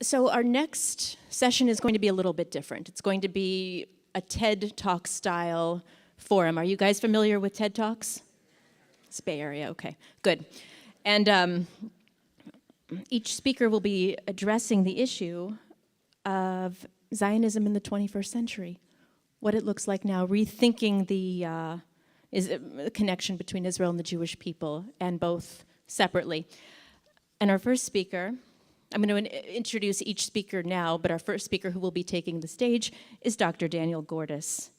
So our next session is going to be a little bit different. It's going to be a TED Talk style forum. Are you guys familiar with TED Talks? It's Bay Area, okay, good. And each speaker will be addressing the issue of Zionism in the 21st century, what it looks like now, rethinking the connection between Israel and the Jewish people, and both separately. And our first speaker, I'm going to introduce each speaker now, but our first speaker who will be taking the stage is Dr. Daniel Gordis.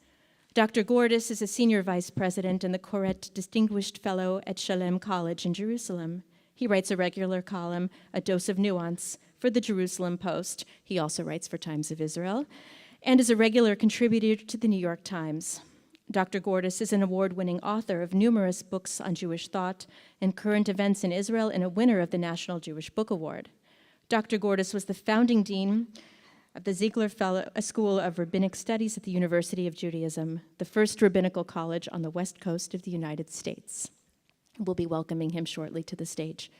Dr. Gordis is a senior vice president and the Koret Distinguished Fellow at Shalem College in Jerusalem. He writes a regular column, A Dose of Nuance, for the Jerusalem Post. He also writes for Times of Israel, and is a regular contributor to the New York Times. Dr. Gordis is an award-winning author of numerous books on Jewish thought and current events in Israel, and a winner of the National Jewish Book Award. Dr. Gordis was the founding dean of the Ziegler School of Rabbinic Studies at the University of Judaism, the first rabbinical college on the west coast of the United States. We'll be welcoming him shortly to the stage.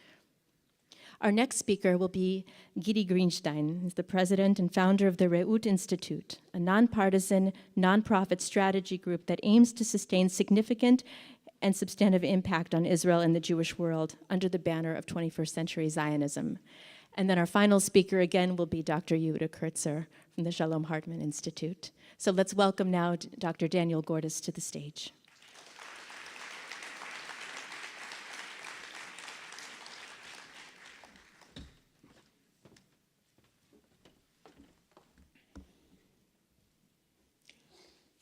Our next speaker will be Gidi Grinstein. He's the president and founder of the Reut Institute, a nonpartisan, nonprofit strategy group that aims to sustain significant and substantive impact on Israel and the Jewish world under the banner of 21st century Zionism. And then our final speaker again will be Dr. Yehuda Kurtzer from the Shalom Hartman Institute. So let's welcome now Dr. Daniel Gordis to the stage.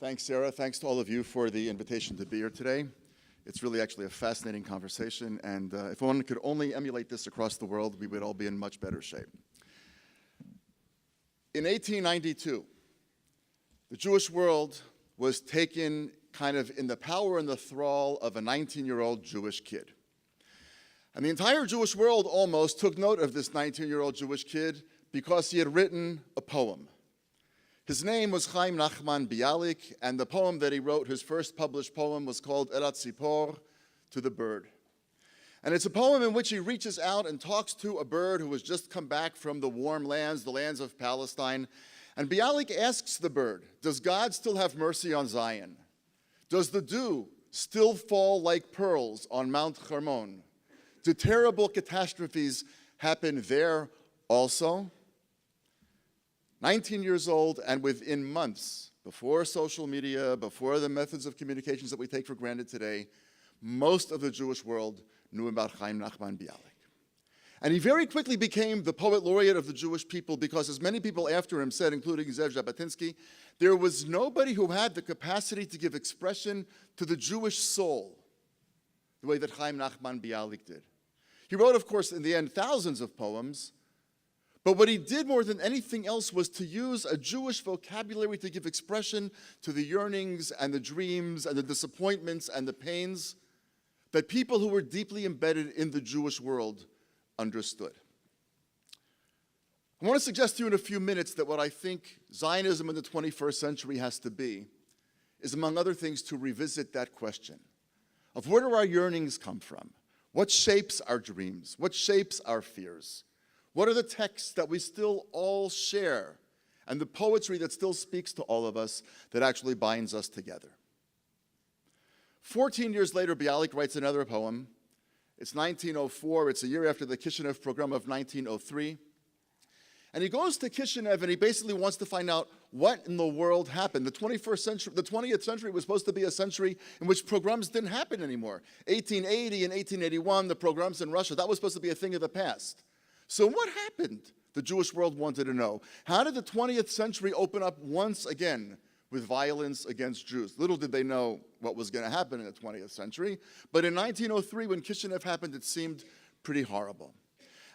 Thanks, Sarah. Thanks to all of you for the invitation to be here today. It's really actually a fascinating conversation, and if one could only emulate this across the world, we would all be in much better shape. In 1892, the Jewish world was taken kind of in the power and the thrall of a 19-year-old Jewish kid. And the entire Jewish world almost took note of this 19-year-old Jewish kid because he had written a poem. His name was Chaim Nachman Bialik, and the poem that he wrote, his first published poem, was called Elat Tzipor, to the bird. And it's a poem in which he reaches out and talks to a bird who has just come back from the warm lands, the lands of Palestine. And Bialik asks the bird, does God still have mercy on Zion? Does the dew still fall like pearls on Mount Hermon? Do terrible catastrophes happen there also? 19 years old, and within months, before social media, before the methods of communications that we take for granted today, most of the Jewish world knew about Chaim Nachman Bialik. And he very quickly became the poet laureate of the Jewish people because, as many people after him said, including Zev Jabotinsky, there was nobody who had the capacity to give expression to the Jewish soul the way that Chaim Nachman Bialik did. He wrote, of course, in the end, thousands of poems, but what he did more than anything else was to use a Jewish vocabulary to give expression to the yearnings and the dreams and the disappointments and the pains that people who were deeply embedded in the Jewish world understood. I want to suggest to you in a few minutes that what I think Zionism in the 21st century has to be is, among other things, to revisit that question of where do our yearnings come from? What shapes our dreams? What shapes our fears? What are the texts that we still all share and the poetry that still speaks to all of us that actually binds us together? 14 years later, Bialik writes another poem. It's 1904. It's a year after the Kishinev program of 1903. And he goes to Kishinev and he basically wants to find out what in the world happened. The 20th century was supposed to be a century in which pogroms didn't happen anymore. 1880 and 1881, the pogroms in Russia, that was supposed to be a thing of the past. So what happened? The Jewish world wanted to know. How did the 20th century open up once again with violence against Jews? Little did they know what was going to happen in the 20th century. But in 1903, when Kishinev happened, it seemed pretty horrible.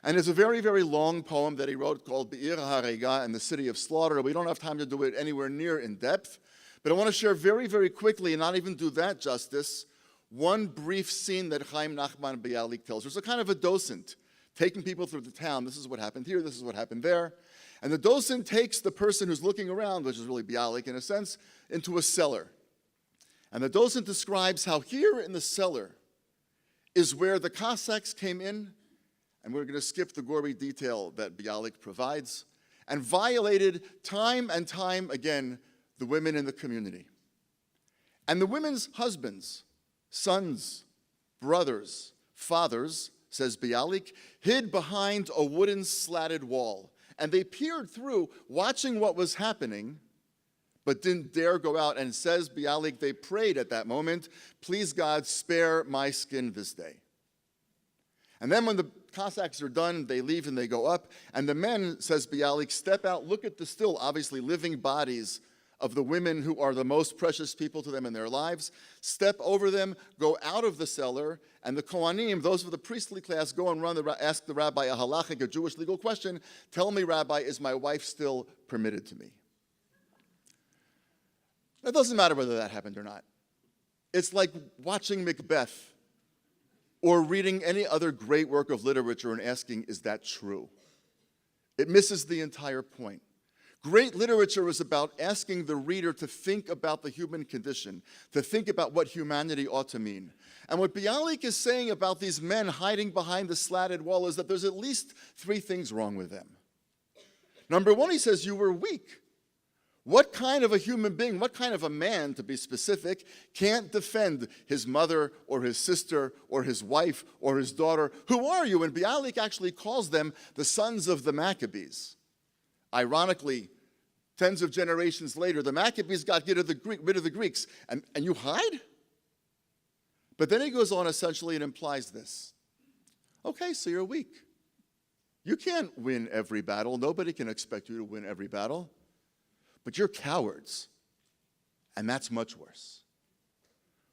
And there's a very, very long poem that he wrote called Be'ir HaRega and the City of Slaughter. We don't have time to do it anywhere near in depth. But I want to share very, very quickly, and not even do that justice, one brief scene that Chaim Nachman Bialik tells. There's a kind of a docent taking people through the town. This is what happened here, this is what happened there. And the docent takes the person who's looking around, which is really Bialik in a sense, into a cellar. And the docent describes how here in the cellar is where the Cossacks came in, and we're going to skip the gory detail that Bialik provides, and violated time and time again the women in the community. And the women's husbands, sons, brothers, fathers, says Bialik, hid behind a wooden slatted wall. And they peered through, watching what was happening, but didn't dare go out. And says Bialik, they prayed at that moment, please God, spare my skin this day. And then when the Cossacks are done, they leave and they go up. And the men, says Bialik, step out, look at the still obviously living bodies of the women who are the most precious people to them in their lives, step over them, go out of the cellar, and the Kohanim, those of the priestly class, go and ask the rabbi a halachic, a Jewish legal question. Tell me, Rabbi, is my wife still permitted to me? It doesn't matter whether that happened or not. It's like watching Macbeth or reading any other great work of literature and asking, is that true? It misses the entire point. Great literature is about asking the reader to think about the human condition, to think about what humanity ought to mean. And what Bialik is saying about these men hiding behind the slatted wall is that there's at least three things wrong with them. Number one, he says, you were weak. What kind of a human being, what kind of a man, to be specific, can't defend his mother or his sister or his wife or his daughter? Who are you? And Bialik actually calls them the sons of the Maccabees. Ironically, tens of generations later, the Maccabees got rid of the Greeks, and you hide? But then he goes on essentially and implies this. Okay, so you're weak. You can't win every battle. Nobody can expect you to win every battle. But you're cowards, and that's much worse.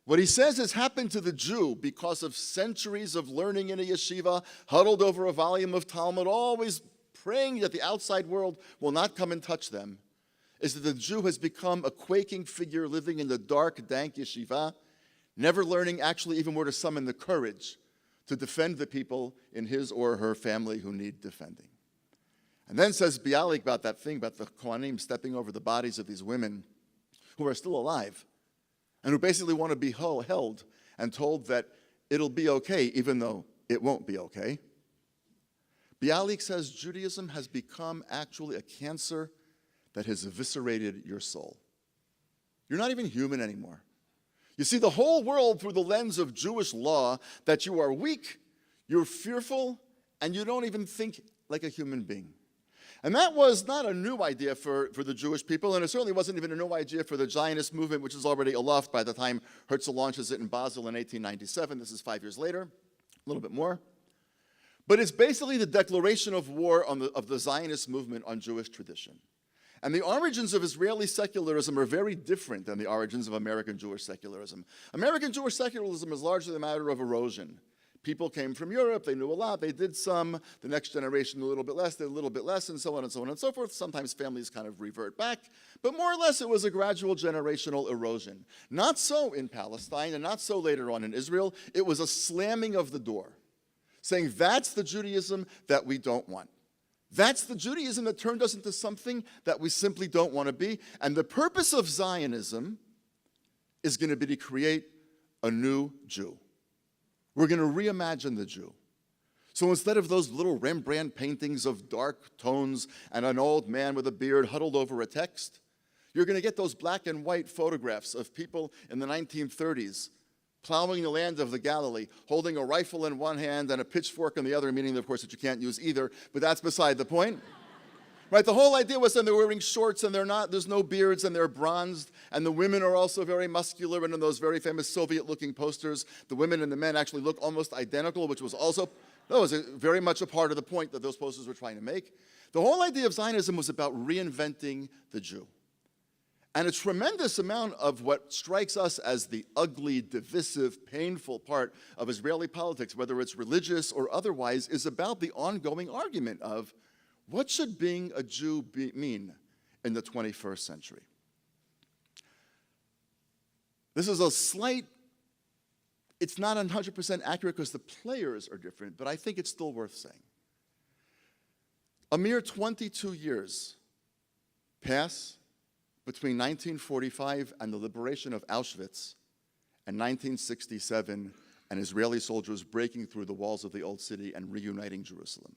What he says has happened to the Jew because of centuries of learning in a yeshiva, huddled over a volume of Talmud, always praying that the outside world will not come and touch them, is that the Jew has become a quaking figure living in the dark, dank yeshiva, never learning actually even where to summon the courage to defend the people in his or her family who need defending. And then says Bialik about that thing, about the Kohanim stepping over the bodies of these women who are still alive and who basically want to be held and told that it'll be okay even though it won't be okay. Bialik says Judaism has become actually a cancer that has eviscerated your soul. You're not even human anymore. You see the whole world through the lens of Jewish law, that you are weak, you're fearful, and you don't even think like a human being. And that was not a new idea for the Jewish people, and it certainly wasn't even a new idea for the Zionist movement, which is already aloft by the time Kurtzer launches it in Basel in 1897. This is 5 years later, a little bit more. But it's basically the declaration of war of the Zionist movement on Jewish tradition. And the origins of Israeli secularism are very different than the origins of American Jewish secularism. American Jewish secularism is largely a matter of erosion. People came from Europe, they knew a lot, they did some, the next generation a little bit less, they did a little bit less, and so on and so on and so forth. Sometimes families kind of revert back, but more or less it was a gradual generational erosion. Not so in Palestine, and not so later on in Israel. It was a slamming of the door, saying that's the Judaism that we don't want. That's the Judaism that turned us into something that we simply don't want to be. And the purpose of Zionism is going to be to create a new Jew. We're going to reimagine the Jew. So instead of those little Rembrandt paintings of dark tones and an old man with a beard huddled over a text, you're going to get those black and white photographs of people in the 1930s plowing the land of the Galilee, holding a rifle in one hand and a pitchfork in the other, meaning, of course, that you can't use either, but that's beside the point. Right, the whole idea was that they're wearing shorts and there's no beards and they're bronzed, and the women are also very muscular, and in those very famous Soviet-looking posters, the women and the men actually look almost identical, which was also, that was very much a part of the point that those posters were trying to make. The whole idea of Zionism was about reinventing the Jew. And a tremendous amount of what strikes us as the ugly, divisive, painful part of Israeli politics, whether it's religious or otherwise, is about the ongoing argument of what should being a Jew mean in the 21st century. This is a slight, it's not 100% accurate because the players are different, but I think it's still worth saying. A mere 22 years pass between 1945 and the liberation of Auschwitz and 1967 and Israeli soldiers breaking through the walls of the old city and reuniting Jerusalem.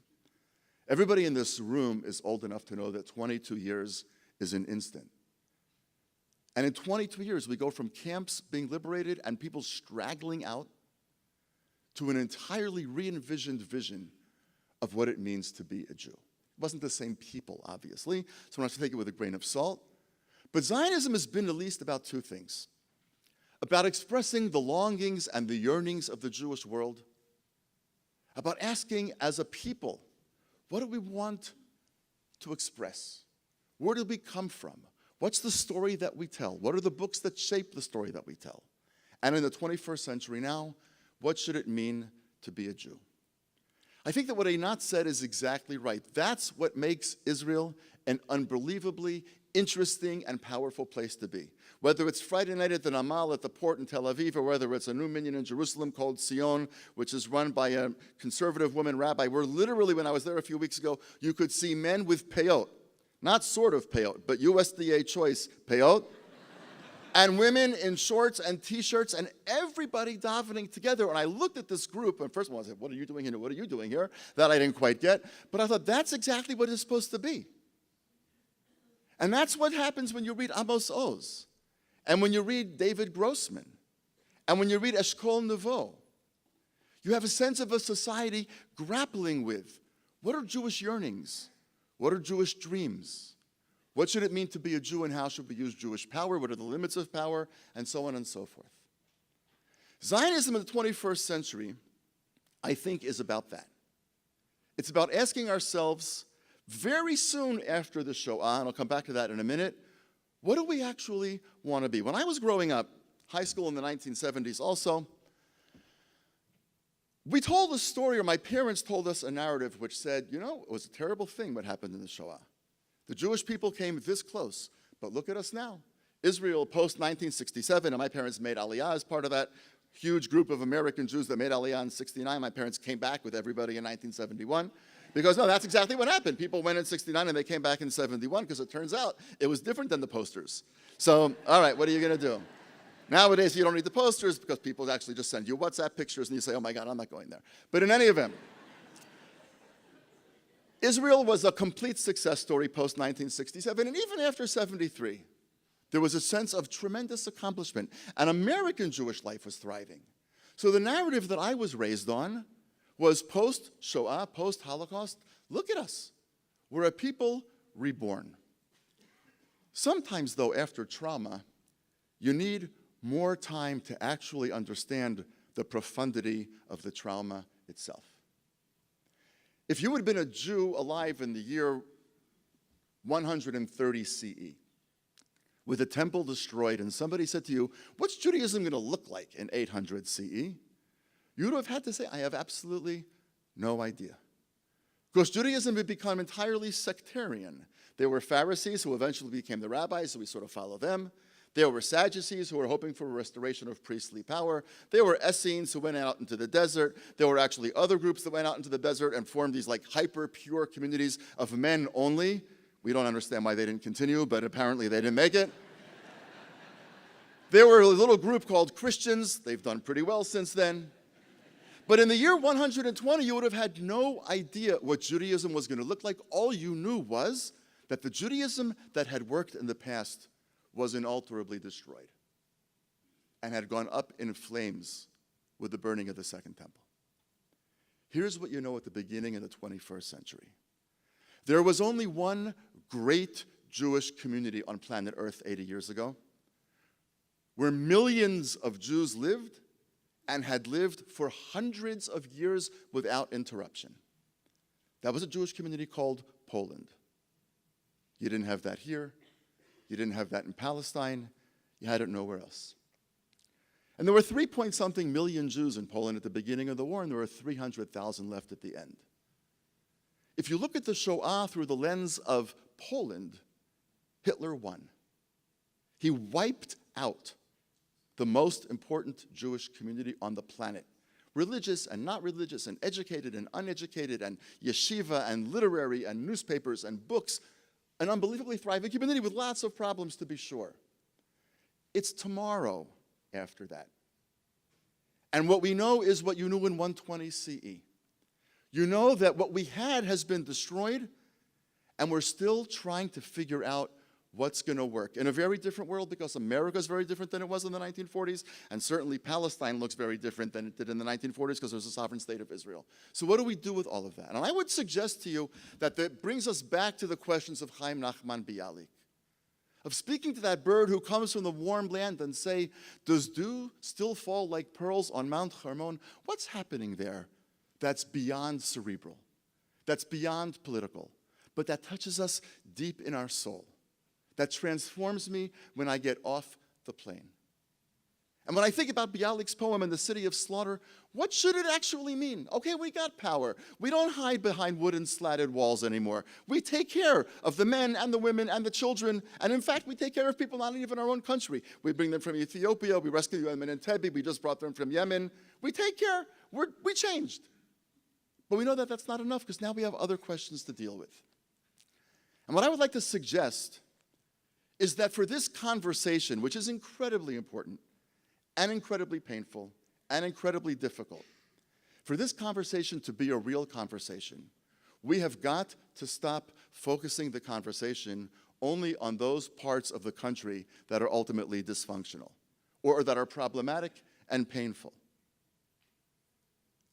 Everybody in this room is old enough to know that 22 years is an instant. And in 22 years, we go from camps being liberated and people straggling out to an entirely re-envisioned vision of what it means to be a Jew. It wasn't the same people, obviously, so we have to take it with a grain of salt. But Zionism has been at least about two things: about expressing the longings and the yearnings of the Jewish world, about asking as a people, what do we want to express? Where do we come from? What's the story that we tell? What are the books that shape the story that we tell? And in the 21st century now, what should it mean to be a Jew? I think that what Einat said is exactly right. That's what makes Israel an unbelievably interesting and powerful place to be. Whether it's Friday night at the Namal at the port in Tel Aviv, or whether it's a new minyan in Jerusalem called Sion, which is run by a conservative woman rabbi, where literally, when I was there a few weeks ago, you could see men with peyot, not sort of peyot, but USDA choice peyot, and women in shorts and T-shirts, and everybody davening together. And I looked at this group, and first of all, I said, what are you doing here? What are you doing here? That I didn't quite get. But I thought, that's exactly what it's supposed to be. And that's what happens when you read Amos Oz, and when you read David Grossman, and when you read Eshkol Nevo. You have a sense of a society grappling with, what are Jewish yearnings? What are Jewish dreams? What should it mean to be a Jew, and how should we use Jewish power? What are the limits of power? And so on and so forth. Zionism in the 21st century, I think, is about that. It's about asking ourselves, very soon after the Shoah, and I'll come back to that in a minute, what do we actually want to be? When I was growing up, high school in the 1970s also, we told a story, or my parents told us a narrative which said, you know, it was a terrible thing what happened in the Shoah. The Jewish people came this close, but look at us now. Israel post-1967, and my parents made Aliyah as part of that huge group of American Jews that made Aliyah in 69. My parents came back with everybody in 1971. Because, no, that's exactly what happened. People went in 69 and they came back in 71, because it turns out it was different than the posters. So, all right, what are you going to do? Nowadays, you don't need the posters because people actually just send you WhatsApp pictures and you say, oh my God, I'm not going there. But in any event, Israel was a complete success story post-1967, and even after 73, there was a sense of tremendous accomplishment, and American Jewish life was thriving. So the narrative that I was raised on was post-Shoah, post-Holocaust. Look at us. We're a people reborn. Sometimes, though, after trauma, you need more time to actually understand the profundity of the trauma itself. If you had been a Jew alive in the year 130 CE, with a temple destroyed, and somebody said to you, what's Judaism going to look like in 800 CE? You would have had to say, I have absolutely no idea. Because Judaism had become entirely sectarian. There were Pharisees who eventually became the rabbis, so we sort of follow them. There were Sadducees who were hoping for a restoration of priestly power. There were Essenes who went out into the desert. There were actually other groups that went out into the desert and formed these like hyper-pure communities of men only. We don't understand why they didn't continue, but apparently they didn't make it. There were a little group called Christians. They've done pretty well since then. But in the year 120, you would have had no idea what Judaism was going to look like. All you knew was that the Judaism that had worked in the past was inalterably destroyed and had gone up in flames with the burning of the Second Temple. Here's what you know at the beginning of the 21st century. There was only one great Jewish community on planet Earth 80 years ago, where millions of Jews lived and had lived for hundreds of years without interruption. That was a Jewish community called Poland. You didn't have that here. You didn't have that in Palestine. You had it nowhere else. And there were 3-point-something million Jews in Poland at the beginning of the war, and there were 300,000 left at the end. If you look at the Shoah through the lens of Poland, Hitler won. He wiped out the most important Jewish community on the planet. Religious and not religious, and educated and uneducated, and yeshiva and literary and newspapers and books. An unbelievably thriving community with lots of problems, to be sure. It's tomorrow after that. And what we know is what you knew in 120 CE. You know that what we had has been destroyed, and we're still trying to figure out what's going to work. In a very different world, because America is very different than it was in the 1940s, and certainly Palestine looks very different than it did in the 1940s because there's a sovereign state of Israel. So what do we do with all of that? And I would suggest to you that that brings us back to the questions of Chaim Nachman Bialik, of speaking to that bird who comes from the warm land and say, does dew still fall like pearls on Mount Hermon? What's happening there that's beyond cerebral, that's beyond political, but that touches us deep in our soul, that transforms me when I get off the plane? And when I think about Bialik's poem in the City of Slaughter, what should it actually mean? Okay, we got power. We don't hide behind wooden slatted walls anymore. We take care of the men and the women and the children. And in fact, we take care of people not even in our own country. We bring them from Ethiopia. We rescue them in Entebbe. We just brought them from Yemen. We take care. We changed. But we know that that's not enough because now we have other questions to deal with. And what I would like to suggest is that for this conversation, which is incredibly important and incredibly painful and incredibly difficult, for this conversation to be a real conversation, we have got to stop focusing the conversation only on those parts of the country that are ultimately dysfunctional or that are problematic and painful.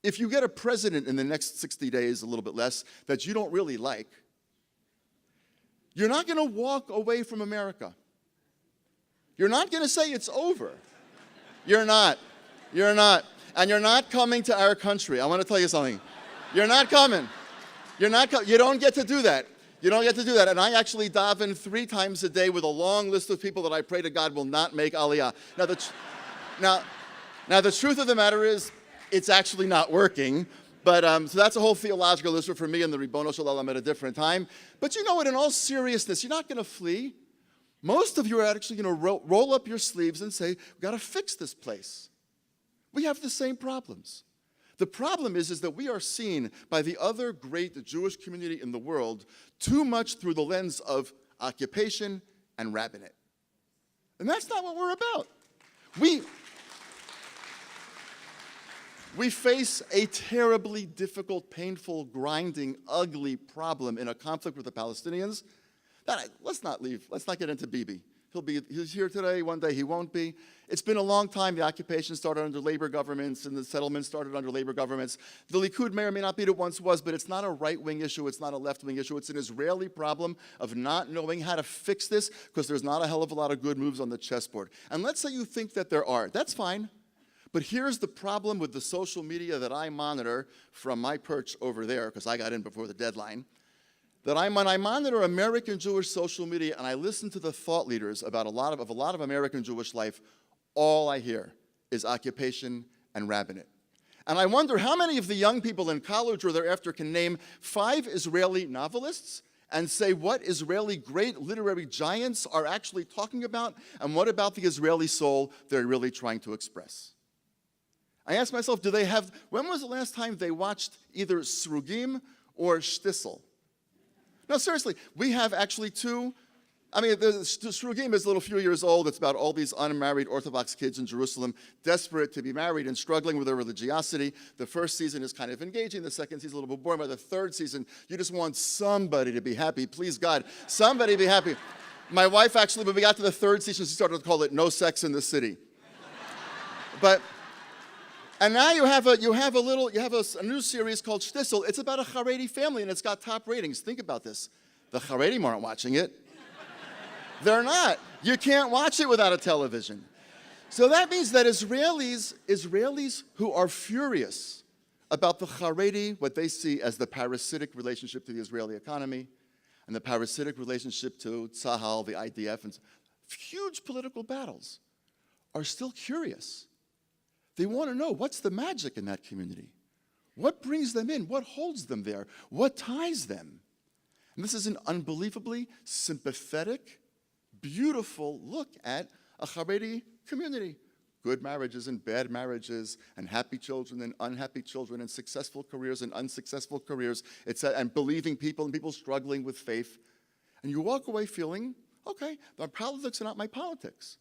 If you get a president in the next 60 days, a little bit less, that you don't really like, you're not going to walk away from America. You're not going to say it's over. You're not. You're not. And you're not coming to our country. I want to tell you something. You're not coming. You don't get to do that. You don't get to do that. And I actually daven 3 times a day with a long list of people that I pray to God will not make Aliyah. Now the truth of the matter is, it's actually not working. But so that's a whole theological issue for me and the Ribono Shel Olam at a different time. But you know what? In all seriousness, you're not going to flee. Most of you are actually going to roll up your sleeves and say, we've got to fix this place. We have the same problems. The problem is that we are seen by the other great Jewish community in the world too much through the lens of occupation and rabbinate. And that's not what we're about. We face a terribly difficult, painful, grinding, ugly problem in a conflict with the Palestinians. Let's not leave. Let's not get into Bibi. He's here today. One day he won't be. It's been a long time. The occupation started under labor governments, and the settlement started under labor governments. The Likud may or may not be what it once was, but it's not a right-wing issue. It's not a left-wing issue. It's an Israeli problem of not knowing how to fix this because there's not a hell of a lot of good moves on the chessboard. And let's say you think that there are. That's fine. But here's the problem with the social media that I monitor from my perch over there, because I got in before the deadline, that when I monitor American Jewish social media and I listen to the thought leaders about a lot of American Jewish life, all I hear is occupation and rabbinate. And I wonder how many of the young people in college or thereafter can name 5 Israeli novelists and say what Israeli great literary giants are actually talking about and what about the Israeli soul they're really trying to express. I asked myself, when was the last time they watched either Srugim or Shtisel? No, seriously, we have actually 2. I mean, the Srugim is a little few years old. It's about all these unmarried Orthodox kids in Jerusalem, desperate to be married and struggling with their religiosity. The first season is kind of engaging. The second season is a little bit boring. By the third season, you just want somebody to be happy. Please, God, somebody be happy. My wife actually, when we got to the third season, she started to call it No Sex in the City. And now you have a new series called Shtisel. It's about a Haredi family, and it's got top ratings. Think about this. The Haredim aren't watching it. They're not. You can't watch it without a television. So that means that Israelis who are furious about the Haredi, what they see as the parasitic relationship to the Israeli economy, and the parasitic relationship to Tzahal, the IDF, and huge political battles, are still curious. They want to know, what's the magic in that community? What brings them in? What holds them there? What ties them? And this is an unbelievably sympathetic, beautiful look at a Haredi community. Good marriages and bad marriages, and happy children and unhappy children, and successful careers and unsuccessful careers, and believing people and people struggling with faith. And you walk away feeling, okay, my politics are not my politics,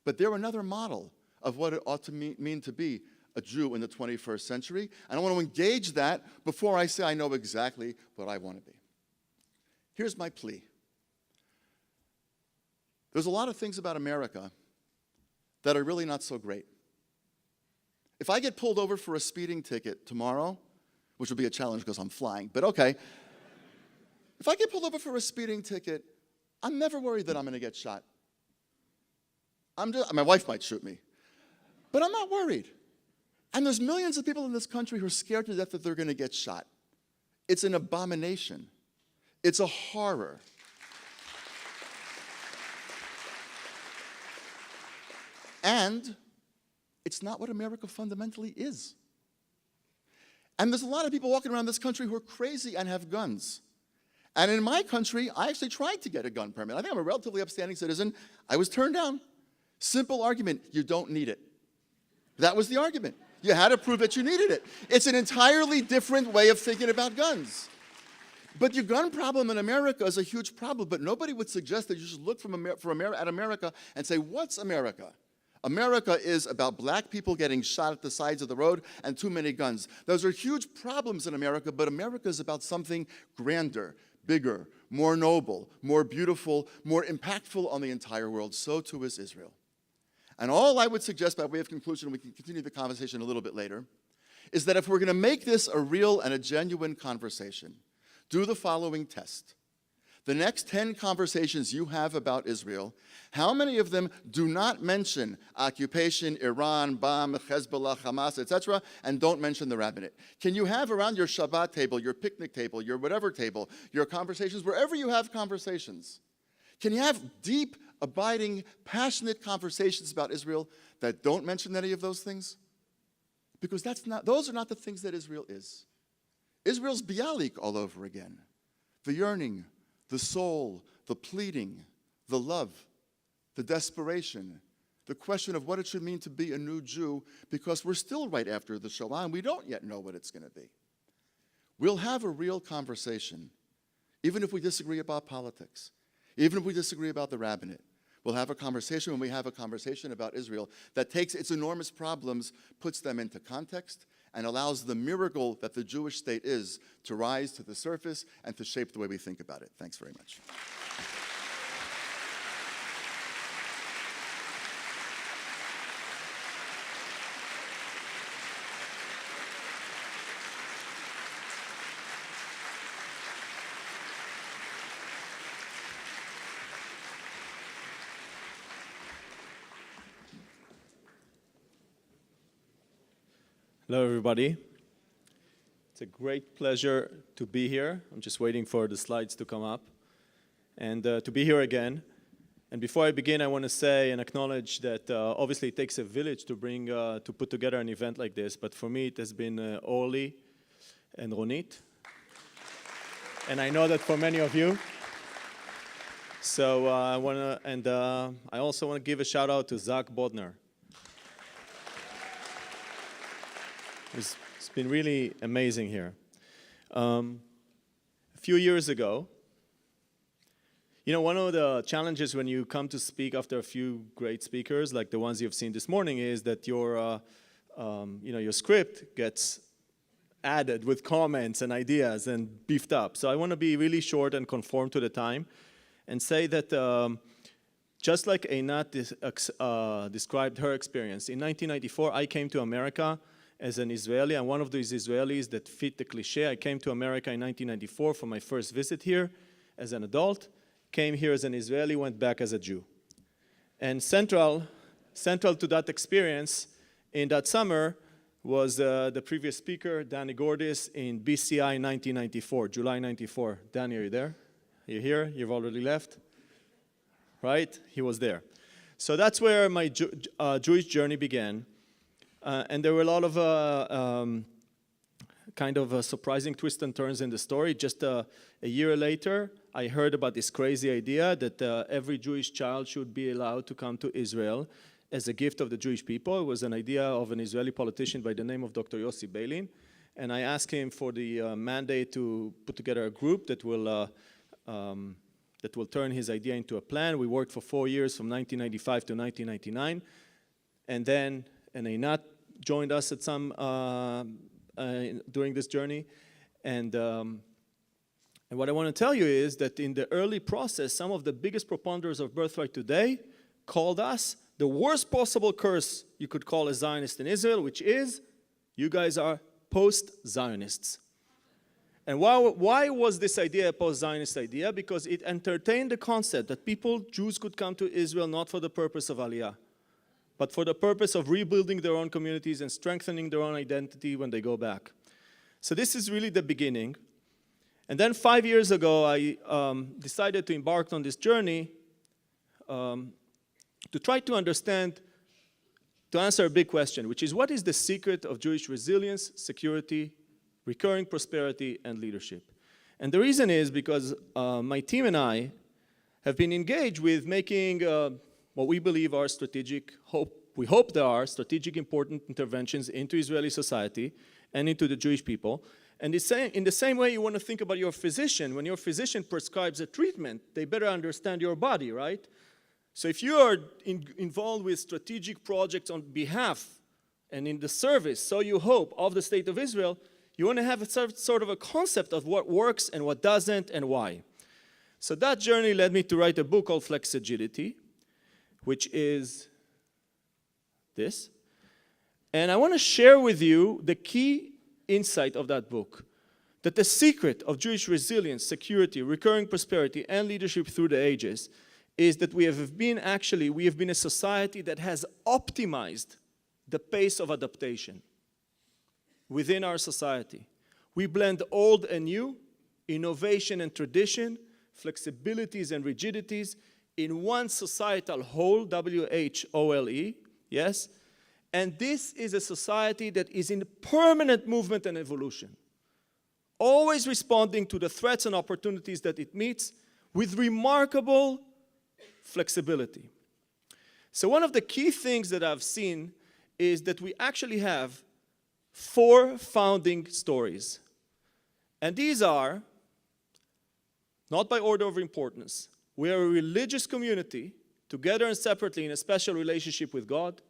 but they're another model of what it ought to mean to be a Jew in the 21st century, and I want to engage that before I say I know exactly what I want to be. Here's my plea. There's a lot of things about America that are really not so great. If I get pulled over for a speeding ticket tomorrow, which will be a challenge because I'm flying, but okay. If I get pulled over for a speeding ticket, I'm never worried that I'm going to get shot. My wife might shoot me, but I'm not worried. And there's millions of people in this country who are scared to death that they're going to get shot. It's an abomination. It's a horror. And it's not what America fundamentally is. And there's a lot of people walking around this country who are crazy and have guns. And in my country, I actually tried to get a gun permit. I think I'm a relatively upstanding citizen. I was turned down. Simple argument, you don't need it. That was the argument. You had to prove that you needed it. It's an entirely different way of thinking about guns. But your gun problem in America is a huge problem, but nobody would suggest that you should look at America and say, what's America? America is about black people getting shot at the sides of the road and too many guns. Those are huge problems in America, but America is about something grander, bigger, more noble, more beautiful, more impactful on the entire world. So too is Israel. And all I would suggest by way of conclusion, we can continue the conversation a little bit later, is that if we're going to make this a real and a genuine conversation, do the following test. The next 10 conversations you have about Israel, how many of them do not mention occupation, Iran, BAM, Hezbollah, Hamas, etc., and don't mention the rabbinate? Can you have around your Shabbat table, your picnic table, your whatever table, your conversations, wherever you have conversations, can you have deep, abiding, passionate conversations about Israel that don't mention any of those things? Because those are not the things that Israel is. Israel's bialik all over again. The yearning, the soul, the pleading, the love, the desperation, the question of what it should mean to be a new Jew, because we're still right after the Shalom. We don't yet know what it's going to be. We'll have a real conversation, even if we disagree about politics, even if we disagree about the rabbinate. We'll have a conversation when we have a conversation about Israel that takes its enormous problems, puts them into context, and allows the miracle that the Jewish state is to rise to the surface and to shape the way we think about it. Thanks very much. Hello, everybody. It's a great pleasure to be here. I'm just waiting for the slides to come up. And to be here again. And before I begin, I want to say and acknowledge that obviously it takes a village to put together an event like this. But for me, it has been Orly and Ronit. And I know that for many of you. So I also want to give a shout out to Zach Bodner. It's been really amazing here. A few years ago, one of the challenges when you come to speak after a few great speakers, like the ones you've seen this morning, is that your script gets added with comments and ideas and beefed up. So I want to be really short and conform to the time and say that just like Einat described her experience, in 1994, I came to America as an Israeli. I'm one of those Israelis that fit the cliche. I came to America in 1994 for my first visit here as an adult, came here as an Israeli, went back as a Jew. And central to that experience in that summer was the previous speaker, Danny Gordis, in BCI 1994, July 94. Danny, are you there? Are you here? You've already left? Right? He was there. So that's where my Jewish journey began. And there were a lot of surprising twists and turns in the story. Just a year later, I heard about this crazy idea that every Jewish child should be allowed to come to Israel as a gift of the Jewish people. It was an idea of an Israeli politician by the name of Dr. Yossi Beilin. And I asked him for the mandate to put together a group that will turn his idea into a plan. We worked for 4 years, from 1995 to 1999. And then, and Einat joined us at some during this journey. And what I want to tell you is that in the early process, some of the biggest proponents of birthright today called us the worst possible curse you could call a Zionist in Israel, which is, you guys are post-Zionists. And why was this idea a post-Zionist idea? Because it entertained the concept that Jews could come to Israel not for the purpose of Aliyah, but for the purpose of rebuilding their own communities and strengthening their own identity when they go back. So this is really the beginning. And then 5 years ago, I decided to embark on this journey to try to understand, to answer a big question, which is, what is the secret of Jewish resilience, security, recurring prosperity, and leadership? And the reason is because my team and I have been engaged with making what we believe are we hope there are strategic important interventions into Israeli society and into the Jewish people. And in the same way you want to think about your physician. When your physician prescribes a treatment, they better understand your body, right? So if you are involved with strategic projects on behalf and in the service, so you hope, of the state of Israel, you want to have a sort of a concept of what works and what doesn't and why. So that journey led me to write a book called Flexagility, which is this. And I want to share with you the key insight of that book, that the secret of Jewish resilience, security, recurring prosperity, and leadership through the ages is that we have been a society that has optimized the pace of adaptation within our society. We blend old and new, innovation and tradition, flexibilities and rigidities in one societal whole, W-H-O-L-E, yes? And this is a society that is in permanent movement and evolution, always responding to the threats and opportunities that it meets with remarkable flexibility. So one of the key things that I've seen is that we actually have 4 founding stories. And these are, not by order of importance, we are a religious community, together and separately in a special relationship with God.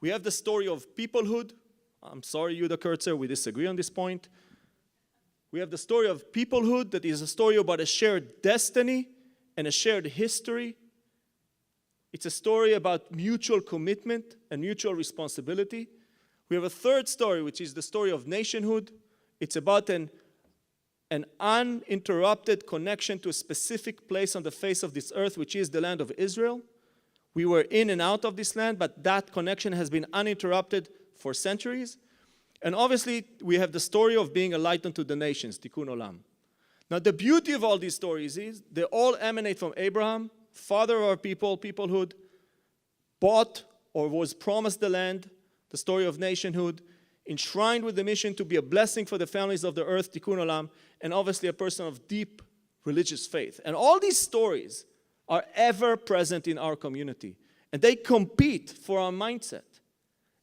We have the story of peoplehood. I'm sorry, Yehuda, Kurtzer, we disagree on this point. We have the story of peoplehood that is a story about a shared destiny and a shared history. It's a story about mutual commitment and mutual responsibility. We have a third story, which is the story of nationhood. It's about an uninterrupted connection to a specific place on the face of this earth, which is the land of Israel. We were in and out of this land, but that connection has been uninterrupted for centuries. And obviously, we have the story of being a light unto the nations, Tikkun Olam. Now, the beauty of all these stories is they all emanate from Abraham, father of our people, peoplehood, bought or was promised the land, the story of nationhood, enshrined with the mission to be a blessing for the families of the earth, Tikkun Olam, and obviously a person of deep religious faith. And all these stories are ever present in our community, and they compete for our mindset.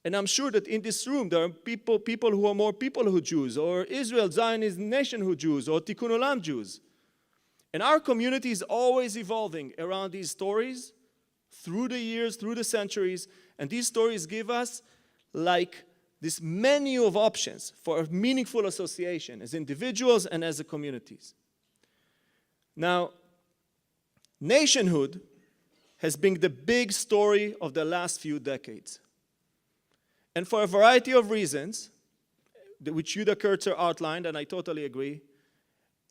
And I'm sure that in this room there are people who are more peoplehood Jews, or Israel, Zionist nationhood Jews, or Tikkun Olam Jews. And our community is always evolving around these stories through the years, through the centuries, and these stories give us like this menu of options for a meaningful association as individuals and as communities. Now, nationhood has been the big story of the last few decades. And for a variety of reasons, which Yehuda Kurtzer outlined, and I totally agree,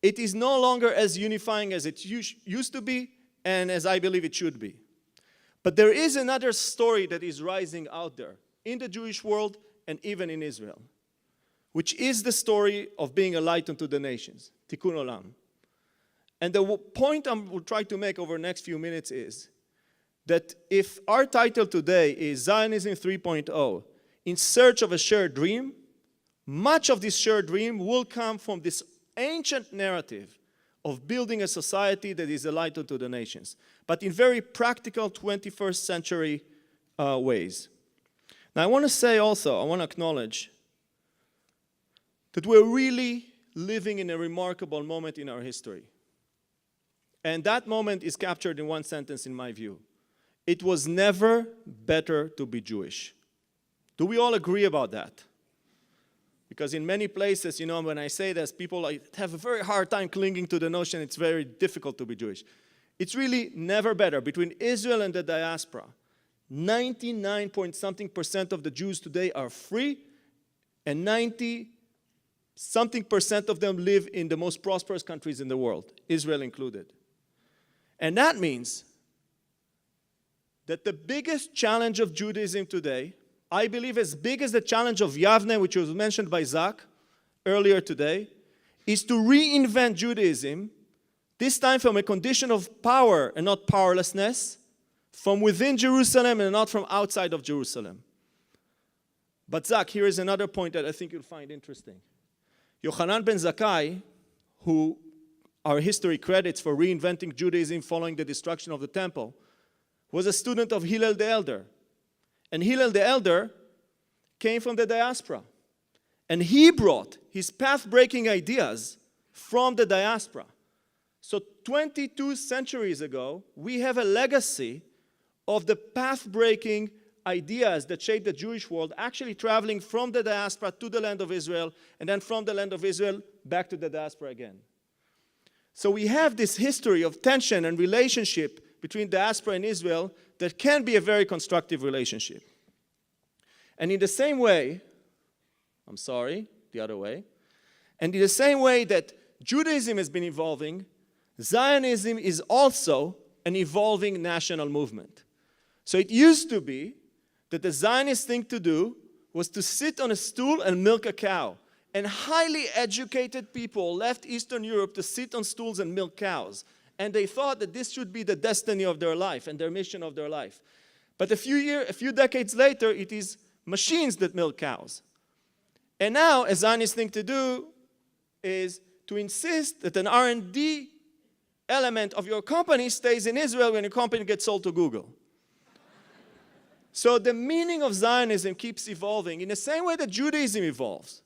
it is no longer as unifying as it used to be, and as I believe it should be. But there is another story that is rising out there in the Jewish world and even in Israel, which is the story of being a light unto the nations, Tikkun Olam. And the point I will try to make over the next few minutes is that if our title today is Zionism 3.0, in search of a shared dream, much of this shared dream will come from this ancient narrative of building a society that is a light unto the nations, but in very practical 21st century ways. Now I want to say also, I want to acknowledge that we're really living in a remarkable moment in our history. And that moment is captured in one sentence in my view. It was never better to be Jewish. Do we all agree about that? Because in many places, when I say this, people have a very hard time clinging to the notion it's very difficult to be Jewish. It's really never better. Between Israel and the diaspora, 99 point something % of the Jews today are free, and 90 something % of them live in the most prosperous countries in the world, Israel included. And that means that the biggest challenge of Judaism today, I believe as big as the challenge of Yavne, which was mentioned by Zach earlier today, is to reinvent Judaism, this time from a condition of power and not powerlessness, from within Jerusalem and not from outside of Jerusalem. But Zach, here is another point that I think you'll find interesting. Yochanan ben Zakkai, who our history credits for reinventing Judaism following the destruction of the temple, was a student of Hillel the Elder. And Hillel the Elder came from the diaspora. And he brought his path-breaking ideas from the diaspora. So 22 centuries ago, we have a legacy of the path-breaking ideas that shaped the Jewish world actually traveling from the diaspora to the land of Israel, and then from the land of Israel back to the diaspora again. So we have this history of tension and relationship between diaspora and Israel that can be a very constructive relationship. And in the same way, the other way, and in the same way that Judaism has been evolving, Zionism is also an evolving national movement. So it used to be that the Zionist thing to do was to sit on a stool and milk a cow. And highly educated people left Eastern Europe to sit on stools and milk cows. And they thought that this should be the destiny of their life and their mission of their life. But a few decades later, it is machines that milk cows. And now, a Zionist thing to do is to insist that an R&D element of your company stays in Israel when your company gets sold to Google. So the meaning of Zionism keeps evolving in the same way that Judaism evolves.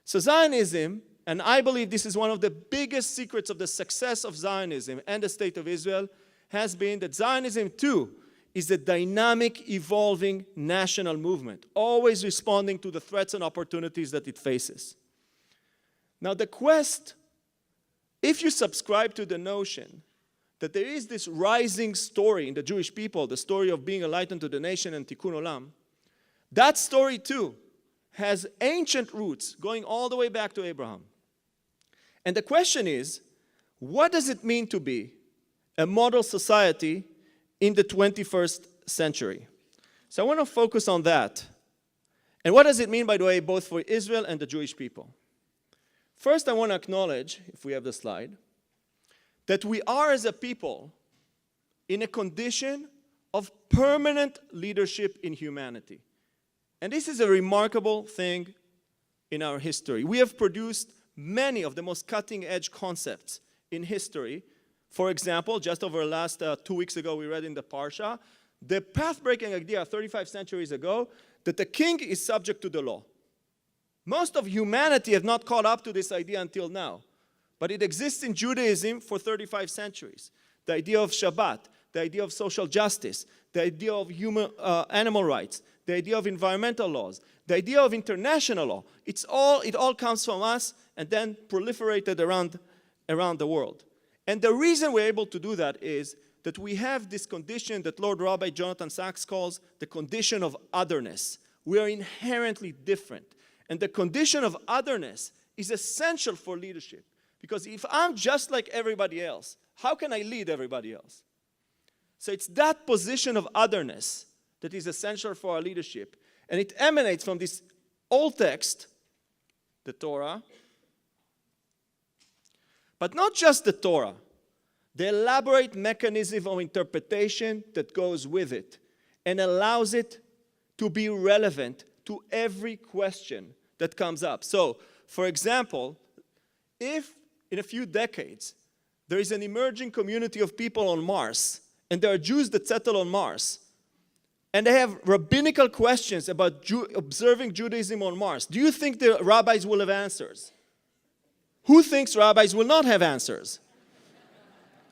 So Zionism, and I believe this is one of the biggest secrets of the success of Zionism and the State of Israel, has been that Zionism too is a dynamic, evolving national movement, always responding to the threats and opportunities that it faces. Now the quest, if you subscribe to the notion that there is this rising story in the Jewish people, the story of being a light unto the nation and tikkun olam, that story too has ancient roots going all the way back to Abraham. And the question is, what does it mean to be a model society in the 21st century? So I want to focus on that. And what does it mean, by the way, both for Israel and the Jewish people? First, I want to acknowledge, if we have the slide, that we are as a people in a condition of permanent leadership in humanity. And this is a remarkable thing in our history. We have produced many of the most cutting-edge concepts in history. For example, just over the last 2 weeks ago, we read in the Parsha, the path-breaking idea 35 centuries ago, that the king is subject to the law. Most of humanity have not caught up to this idea until now. But it exists in Judaism for 35 centuries. The idea of Shabbat, the idea of social justice, the idea of animal rights, the idea of environmental laws, the idea of international law. It all comes from us and then proliferated around the world. And the reason we're able to do that is that we have this condition that Lord Rabbi Jonathan Sachs calls the condition of otherness. We are inherently different. And the condition of otherness is essential for leadership. Because if I'm just like everybody else, how can I lead everybody else? So it's that position of otherness that is essential for our leadership. And it emanates from this old text, the Torah. But not just the Torah. The elaborate mechanism of interpretation that goes with it and allows it to be relevant to every question that comes up. So, for example, if in a few decades there is an emerging community of people on Mars, and there are Jews that settle on Mars, and they have rabbinical questions about observing Judaism on Mars, do you think the rabbis will have answers? Who thinks rabbis will not have answers?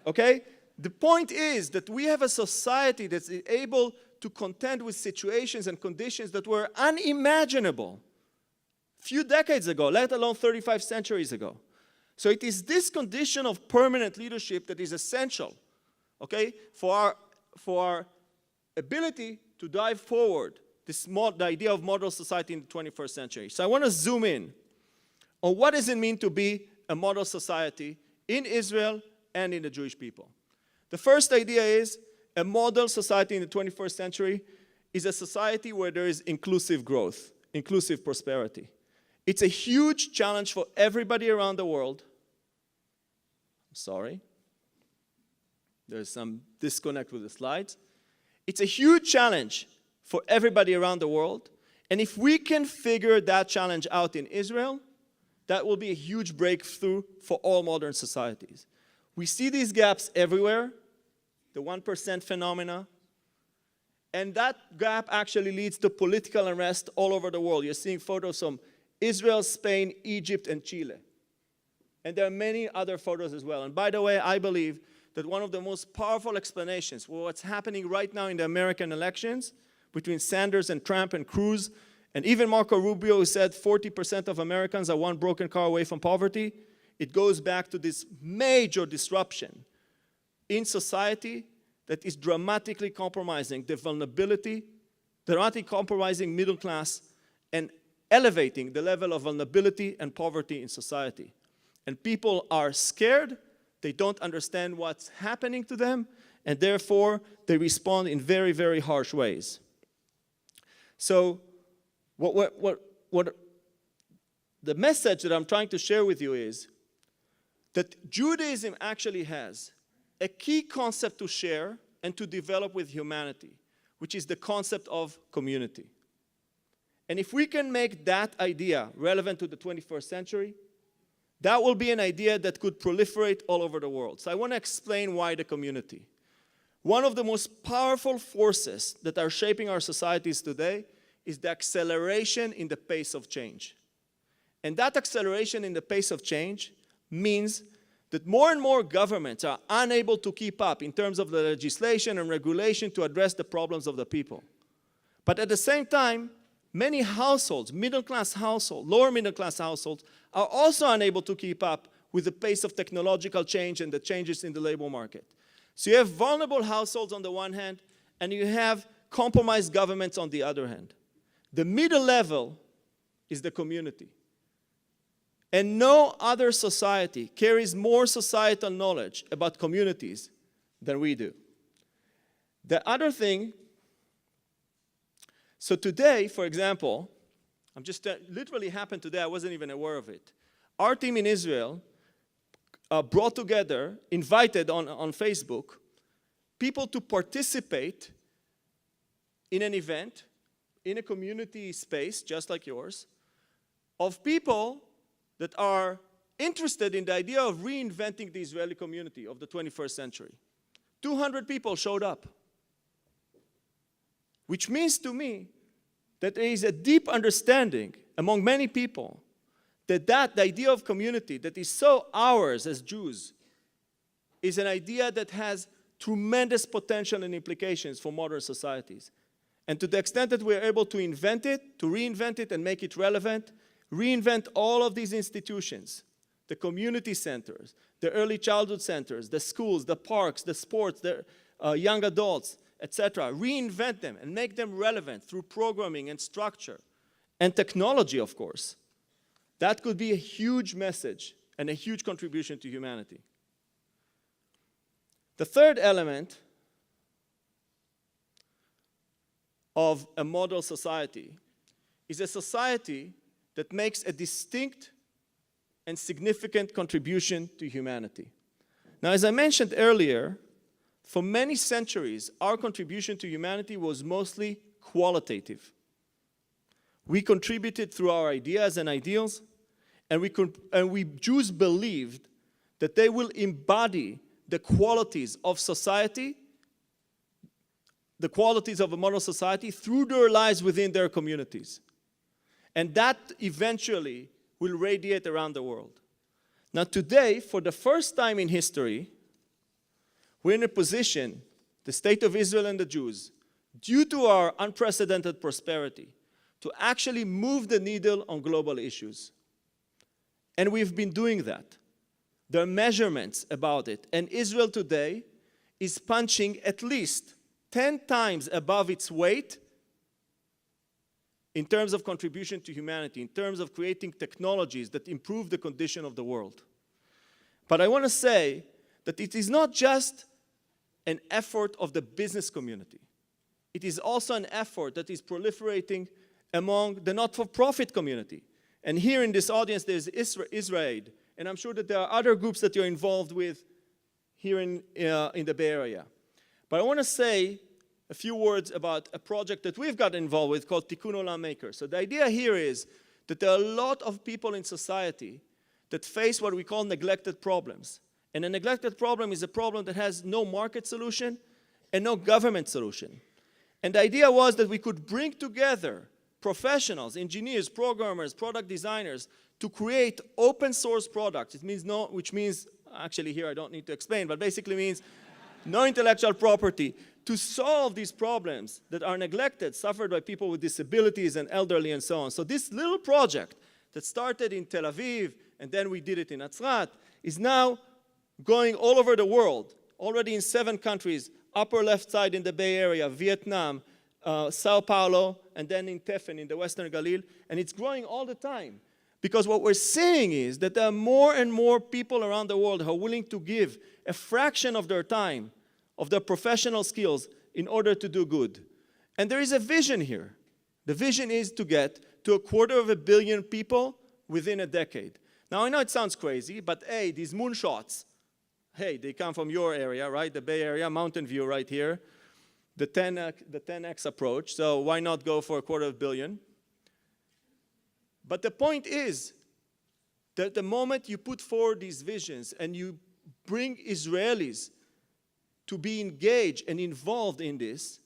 Okay? The point is that we have a society that's able to contend with situations and conditions that were unimaginable a few decades ago, let alone 35 centuries ago. So it is this condition of permanent leadership that is essential, okay, for our ability to drive forward the idea of model society in the 21st century. So I want to zoom in on what does it mean to be a model society in Israel and in the Jewish people. The first idea is a model society in the 21st century is a society where there is inclusive growth, inclusive prosperity. It's a huge challenge for everybody around the world. Sorry. There's some disconnect with the slides. It's a huge challenge for everybody around the world. And if we can figure that challenge out in Israel, that will be a huge breakthrough for all modern societies. We see these gaps everywhere, the 1% phenomena, and that gap actually leads to political unrest all over the world. You're seeing photos from Israel, Spain, Egypt, and Chile. And there are many other photos as well. And by the way, I believe that one of the most powerful explanations for what's happening right now in the American elections between Sanders and Trump and Cruz, and even Marco Rubio, who said 40% of Americans are one broken car away from poverty, it goes back to this major disruption in society that is dramatically compromising the vulnerability, dramatically compromising middle class, and elevating the level of vulnerability and poverty in society. And people are scared, they don't understand what's happening to them, and therefore they respond in very, very harsh ways. So what the message that I'm trying to share with you is that Judaism actually has a key concept to share and to develop with humanity, which is the concept of community. And if we can make that idea relevant to the 21st century, that will be an idea that could proliferate all over the world. So I want to explain why the community. One of the most powerful forces that are shaping our societies today is the acceleration in the pace of change. And that acceleration in the pace of change means that more and more governments are unable to keep up in terms of the legislation and regulation to address the problems of the people. But at the same time, many households, middle-class households, lower middle-class households, are also unable to keep up with the pace of technological change and the changes in the labor market. So you have vulnerable households on the one hand, and you have compromised governments on the other hand. The middle level is the community. And no other society carries more societal knowledge about communities than we do. The other thing, so today, for example, literally happened today, I wasn't even aware of it. Our team in Israel brought together, invited on Facebook, people to participate in an event, in a community space, just like yours, of people that are interested in the idea of reinventing the Israeli community of the 21st century. 200 people showed up, which means to me that there is a deep understanding among many people that the idea of community that is so ours as Jews is an idea that has tremendous potential and implications for modern societies. And to the extent that we're able to invent it, to reinvent it and make it relevant, reinvent all of these institutions, the community centers, the early childhood centers, the schools, the parks, the sports, the young adults, etc. Reinvent them and make them relevant through programming and structure and technology, of course. That could be a huge message and a huge contribution to humanity. The third element of a model society is a society that makes a distinct and significant contribution to humanity. Now, as I mentioned earlier, for many centuries, our contribution to humanity was mostly qualitative. We contributed through our ideas and ideals, and we Jews believed that they will embody the qualities of society, the qualities of a model society, through their lives within their communities. And that eventually will radiate around the world. Now today, for the first time in history, we're in a position, the state of Israel and the Jews, due to our unprecedented prosperity, to actually move the needle on global issues. And we've been doing that. There are measurements about it. And Israel today is punching at least 10 times above its weight in terms of contribution to humanity, in terms of creating technologies that improve the condition of the world. But I want to say that it is not just an effort of the business community. It is also an effort that is proliferating among the not-for-profit community. And here in this audience, there's Israel, and I'm sure that there are other groups that you're involved with here in the Bay Area. But I want to say a few words about a project that we've got involved with called Tikkun Olam Maker. So the idea here is that there are a lot of people in society that face what we call neglected problems. And a neglected problem is a problem that has no market solution and no government solution. And the idea was that we could bring together professionals, engineers, programmers, product designers to create open source products. Which means, actually here I don't need to explain, but basically means no intellectual property to solve these problems that are neglected, suffered by people with disabilities and elderly and so on. So this little project that started in Tel Aviv and then we did it in Nazareth is now going all over the world, already in 7 countries, upper left side in the Bay Area, Vietnam, Sao Paulo, and then in Tefen in the Western Galil, and it's growing all the time. Because what we're seeing is that there are more and more people around the world who are willing to give a fraction of their time, of their professional skills, in order to do good. And there is a vision here. The vision is to get to 250 million people within a decade. Now, I know it sounds crazy, but hey, these moonshots, hey, they come from your area, right? The Bay Area, Mountain View right here. The 10x approach, so why not go for 250 million? But the point is that the moment you put forward these visions and you bring Israelis to be engaged and involved in this,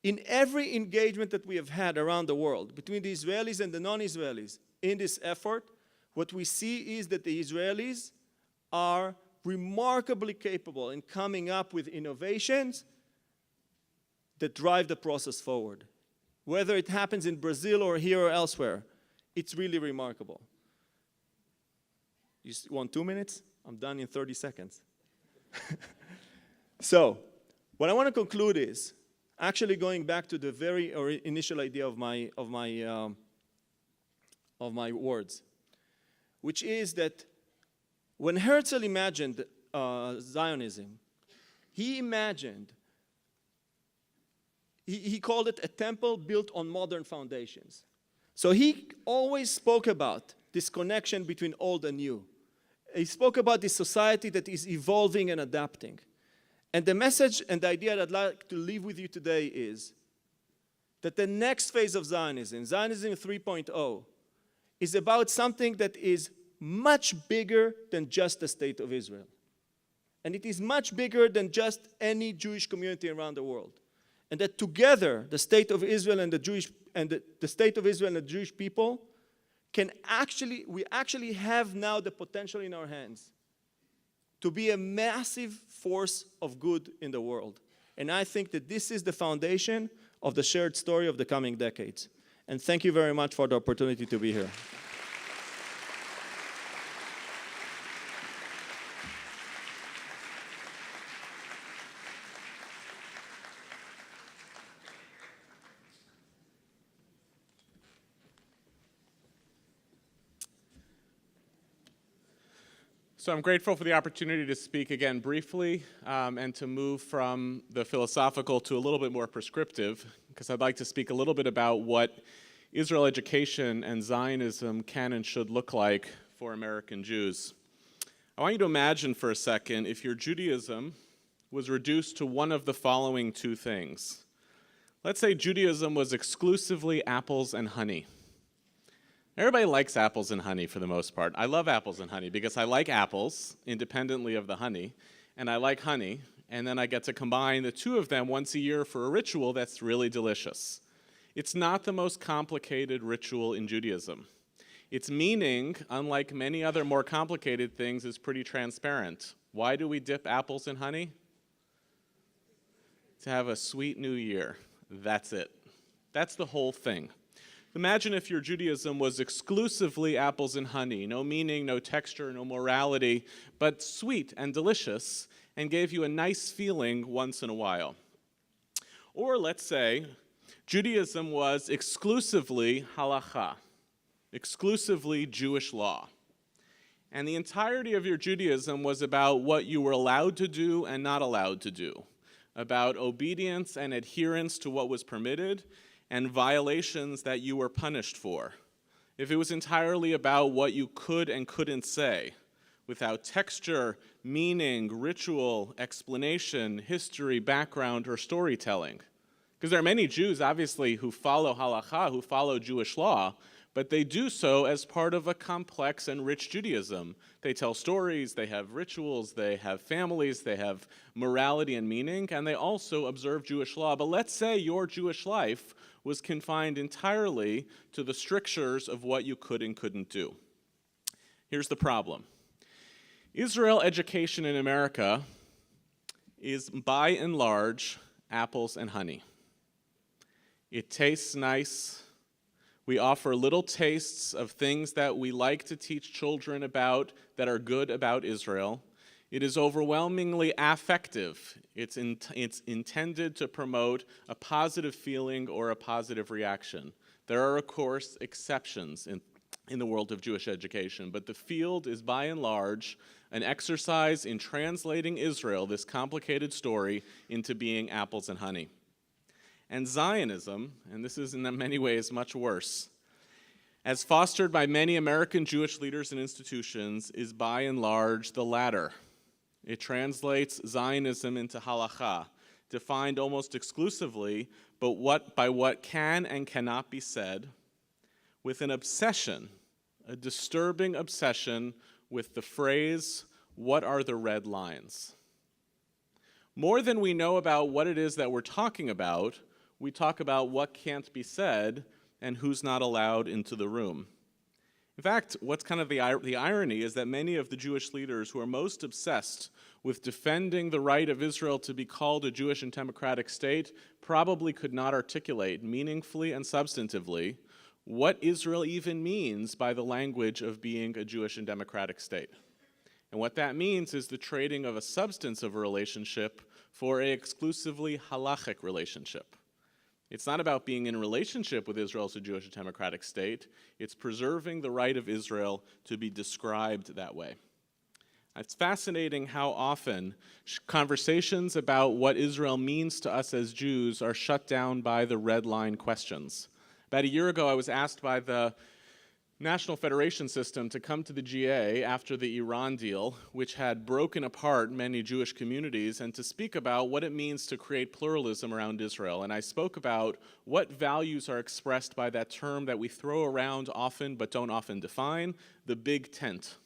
in every engagement that we have had around the world, between the Israelis and the non-Israelis in this effort, what we see is that the Israelis are remarkably capable in coming up with innovations that drive the process forward. Whether it happens in Brazil or here or elsewhere, it's really remarkable. You want 2 minutes? I'm done in 30 seconds. So, what I want to conclude is actually going back to the very initial idea of my words, which is that when Herzl imagined Zionism, he imagined, he called it a temple built on modern foundations. So he always spoke about this connection between old and new. He spoke about this society that is evolving and adapting. And the message and the idea that I'd like to leave with you today is that the next phase of Zionism, Zionism 3.0, is about something that is much bigger than just the state of Israel. And it is much bigger than just any Jewish community around the world. And that together, the state of Israel and the Jewish people we actually have now the potential in our hands to be a massive force of good in the world. And I think that this is the foundation of the shared story of the coming decades. And thank you very much for the opportunity to be here. So I'm grateful for the opportunity to speak again briefly and to move from the philosophical to a little bit more prescriptive, because I'd like to speak a little bit about what Israel education and Zionism can and should look like for American Jews. I want you to imagine for a second if your Judaism was reduced to one of the following 2 things. Let's say Judaism was exclusively apples and honey. Everybody likes apples and honey for the most part. I love apples and honey because I like apples independently of the honey, and I like honey, and then I get to combine the 2 of them once a year for a ritual that's really delicious. It's not the most complicated ritual in Judaism. Its meaning, unlike many other more complicated things, is pretty transparent. Why do we dip apples in honey? To have a sweet new year. That's it. That's the whole thing. Imagine if your Judaism was exclusively apples and honey, no meaning, no texture, no morality, but sweet and delicious, and gave you a nice feeling once in a while. Or let's say Judaism was exclusively halakha, exclusively Jewish law. And the entirety of your Judaism was about what you were allowed to do and not allowed to do, about obedience and adherence to what was permitted, and violations that you were punished for. If it was entirely about what you could and couldn't say, without texture, meaning, ritual, explanation, history, background, or storytelling. Because there are many Jews, obviously, who follow halakha, who follow Jewish law, but they do so as part of a complex and rich Judaism. They tell stories, they have rituals, they have families, they have morality and meaning, and they also observe Jewish law. But let's say your Jewish life was confined entirely to the strictures of what you could and couldn't do. Here's the problem. Israel education in America is, by and large, apples and honey. It tastes nice. We offer little tastes of things that we like to teach children about that are good about Israel. It is overwhelmingly affective. It's intended to promote a positive feeling or a positive reaction. There are, of course, exceptions in the world of Jewish education, but the field is by and large an exercise in translating Israel, this complicated story, into being apples and honey. And Zionism, and this is in many ways much worse, as fostered by many American Jewish leaders and institutions, is by and large the latter. It translates Zionism into halakha, defined almost exclusively by what can and cannot be said, with an obsession, a disturbing obsession with the phrase, "What are the red lines?" More than we know about what it is that we're talking about, we talk about what can't be said and who's not allowed into the room. In fact, what's kind of the irony is that many of the Jewish leaders who are most obsessed with defending the right of Israel to be called a Jewish and democratic state probably could not articulate meaningfully and substantively what Israel even means by the language of being a Jewish and democratic state. And what that means is the trading of a substance of a relationship for an exclusively halachic relationship. It's not about being in a relationship with Israel as a Jewish and democratic state. It's preserving the right of Israel to be described that way. It's fascinating how often conversations about what Israel means to us as Jews are shut down by the red line questions. About a year ago, I was asked by the National Federation System to come to the GA after the Iran deal, which had broken apart many Jewish communities, and to speak about what it means to create pluralism around Israel. And I spoke about what values are expressed by that term that we throw around often but don't often define, the big tent.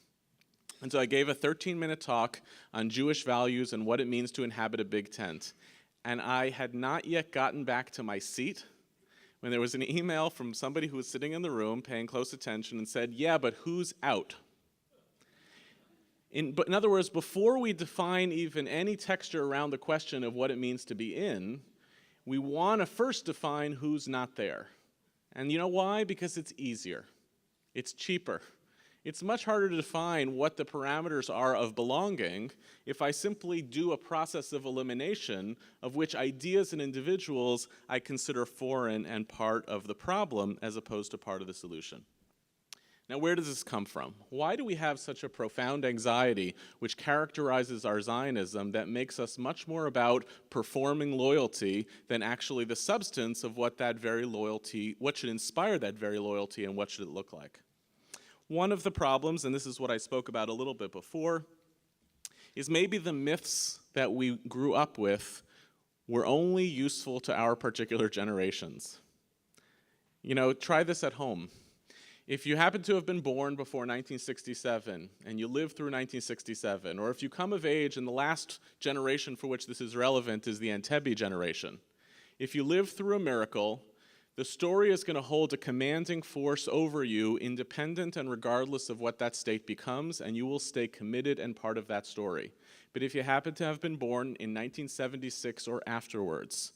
And so I gave a 13-minute talk on Jewish values and what it means to inhabit a big tent. And I had not yet gotten back to my seat when there was an email from somebody who was sitting in the room paying close attention and said, "Yeah, but who's out?" In other words, before we define even any texture around the question of what it means to be in, we want to first define who's not there. And you know why? Because it's easier. It's cheaper. It's much harder to define what the parameters are of belonging if I simply do a process of elimination of which ideas and individuals I consider foreign and part of the problem as opposed to part of the solution. Now, where does this come from? Why do we have such a profound anxiety which characterizes our Zionism that makes us much more about performing loyalty than actually the substance of what that very loyalty, what should inspire that very loyalty, and what should it look like? One of the problems, and this is what I spoke about a little bit before, is maybe the myths that we grew up with were only useful to our particular generations. You know, try this at home. If you happen to have been born before 1967 and you lived through 1967, or if you come of age and the last generation for which this is relevant is the Entebbe generation, if you lived through a miracle, the story is going to hold a commanding force over you, independent and regardless of what that state becomes, and you will stay committed and part of that story. But if you happen to have been born in 1976 or afterwards,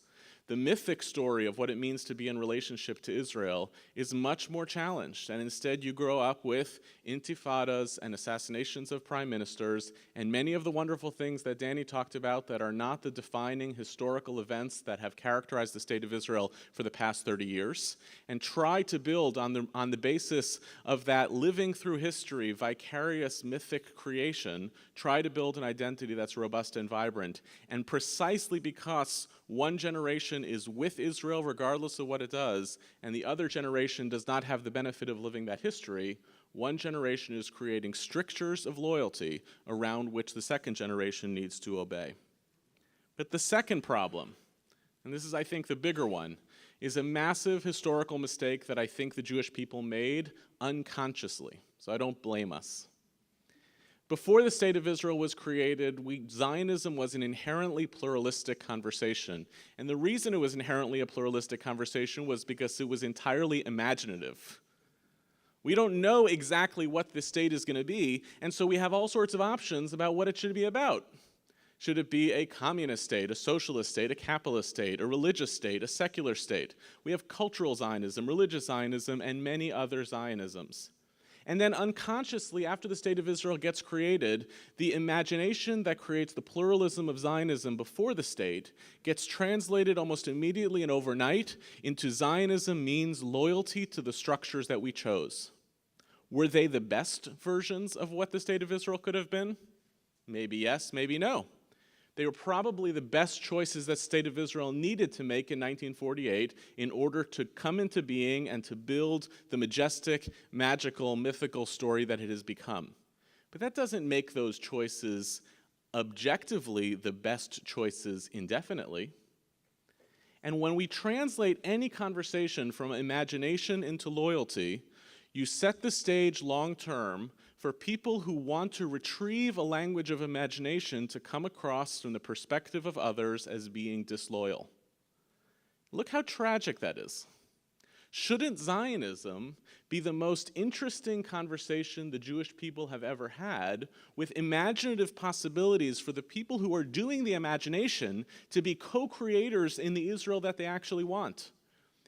The mythic story of what it means to be in relationship to Israel is much more challenged, and instead you grow up with intifadas and assassinations of prime ministers and many of the wonderful things that Danny talked about that are not the defining historical events that have characterized the state of Israel for the past 30 years, and try to build on the basis of that living through history, vicarious mythic creation, try to build an identity that's robust and vibrant. And precisely because one generation is with Israel regardless of what it does, and the other generation does not have the benefit of living that history, one generation is creating strictures of loyalty around which the second generation needs to obey. But the second problem, and this is, I think, the bigger one, is a massive historical mistake that I think the Jewish people made unconsciously, so I don't blame us. Before the State of Israel was created, Zionism was an inherently pluralistic conversation. And the reason it was inherently a pluralistic conversation was because it was entirely imaginative. We don't know exactly what this state is going to be, and so we have all sorts of options about what it should be about. Should it be a communist state, a socialist state, a capitalist state, a religious state, a secular state? We have cultural Zionism, religious Zionism, and many other Zionisms. And then unconsciously, after the State of Israel gets created, the imagination that creates the pluralism of Zionism before the state gets translated almost immediately and overnight into Zionism means loyalty to the structures that we chose. Were they the best versions of what the State of Israel could have been? Maybe yes, maybe no. They were probably the best choices that the State of Israel needed to make in 1948 in order to come into being and to build the majestic, magical, mythical story that it has become. But that doesn't make those choices objectively the best choices indefinitely. And when we translate any conversation from imagination into loyalty, you set the stage long-term for people who want to retrieve a language of imagination to come across from the perspective of others as being disloyal. Look how tragic that is. Shouldn't Zionism be the most interesting conversation the Jewish people have ever had, with imaginative possibilities for the people who are doing the imagination to be co-creators in the Israel that they actually want?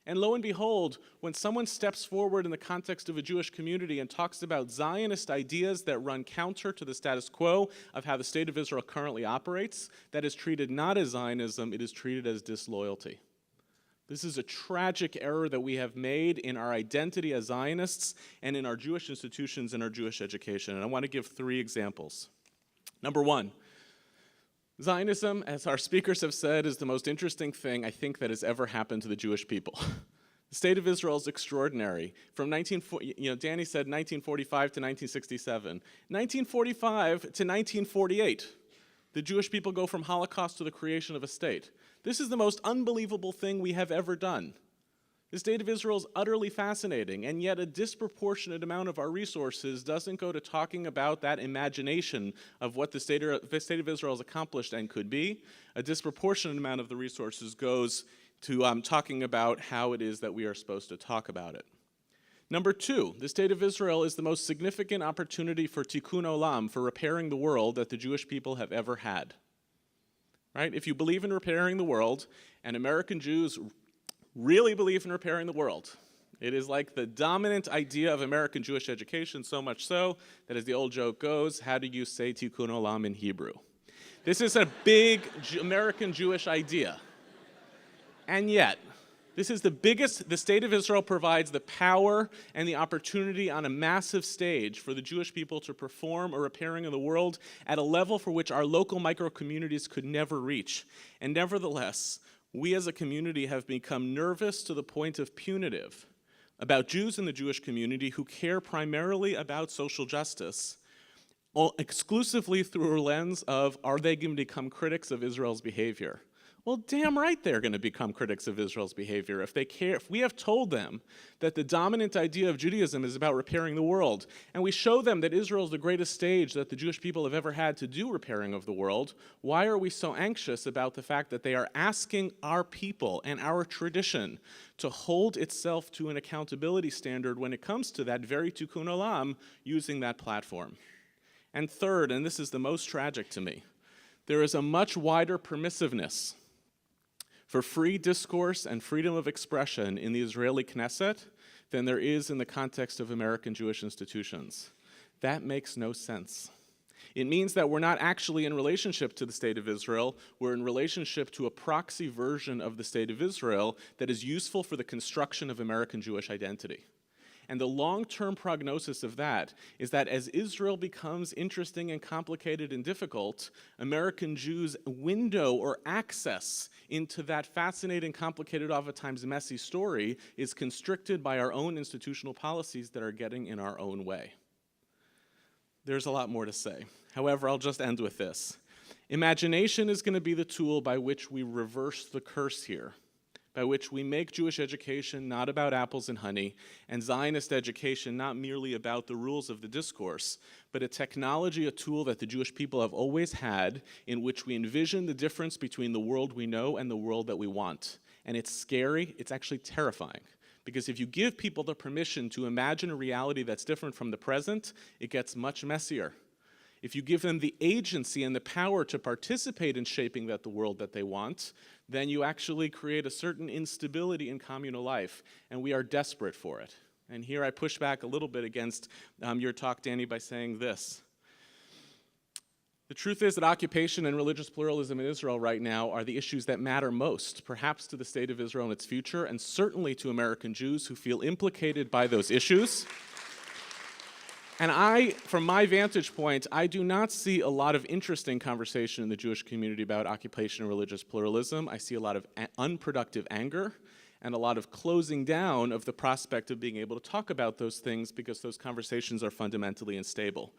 And lo and behold, when someone steps forward in the context of a Jewish community and talks about Zionist ideas that run counter to the status quo of how the State of Israel currently operates, that is treated not as Zionism, it is treated as disloyalty. This is a tragic error that we have made in our identity as Zionists and in our Jewish institutions and our Jewish education. And I want to give 3 examples. Number 1, Zionism, as our speakers have said, is the most interesting thing I think that has ever happened to the Jewish people. The State of Israel is extraordinary. From Danny said 1945 to 1967. 1945 to 1948, the Jewish people go from Holocaust to the creation of a state. This is the most unbelievable thing we have ever done. The State of Israel is utterly fascinating, and yet a disproportionate amount of our resources doesn't go to talking about that imagination of what the State of Israel has accomplished and could be. A disproportionate amount of the resources goes to talking about how it is that we are supposed to talk about it. Number 2, the State of Israel is the most significant opportunity for tikkun olam, for repairing the world, that the Jewish people have ever had. Right? If you believe in repairing the world, and American Jews really believe in repairing the world. It is like the dominant idea of American Jewish education, so much so that, as the old joke goes, how do you say tikkun olam in Hebrew? This is a big American Jewish idea. And yet, this is the State of Israel provides the power and the opportunity on a massive stage for the Jewish people to perform a repairing of the world at a level for which our local micro-communities could never reach. And nevertheless, we as a community have become nervous to the point of punitive about Jews in the Jewish community who care primarily about social justice, exclusively through a lens of, are they going to become critics of Israel's behavior? Well, damn right they're going to become critics of Israel's behavior if they care. If we have told them that the dominant idea of Judaism is about repairing the world, and we show them that Israel is the greatest stage that the Jewish people have ever had to do repairing of the world, why are we so anxious about the fact that they are asking our people and our tradition to hold itself to an accountability standard when it comes to that very tikkun olam using that platform? And third, and this is the most tragic to me, there is a much wider permissiveness for free discourse and freedom of expression in the Israeli Knesset than there is in the context of American Jewish institutions. That makes no sense. It means that we're not actually in relationship to the State of Israel, we're in relationship to a proxy version of the State of Israel that is useful for the construction of American Jewish identity. And the long-term prognosis of that is that as Israel becomes interesting and complicated and difficult, American Jews' window or access into that fascinating, complicated, oftentimes messy story is constricted by our own institutional policies that are getting in our own way. There's a lot more to say. However, I'll just end with this. Imagination is going to be the tool by which we reverse the curse here, by which we make Jewish education not about apples and honey, and Zionist education not merely about the rules of the discourse, but a technology, a tool that the Jewish people have always had, in which we envision the difference between the world we know and the world that we want. And it's scary, it's actually terrifying. Because if you give people the permission to imagine a reality that's different from the present, it gets much messier. If you give them the agency and the power to participate in shaping the world that they want, then you actually create a certain instability in communal life, and we are desperate for it. And here I push back a little bit against your talk, Danny, by saying this. The truth is that occupation and religious pluralism in Israel right now are the issues that matter most, perhaps to the State of Israel and its future, and certainly to American Jews who feel implicated by those issues. And from my vantage point, I do not see a lot of interesting conversation in the Jewish community about occupation and religious pluralism. I see a lot of unproductive anger and a lot of closing down of the prospect of being able to talk about those things because those conversations are fundamentally unstable.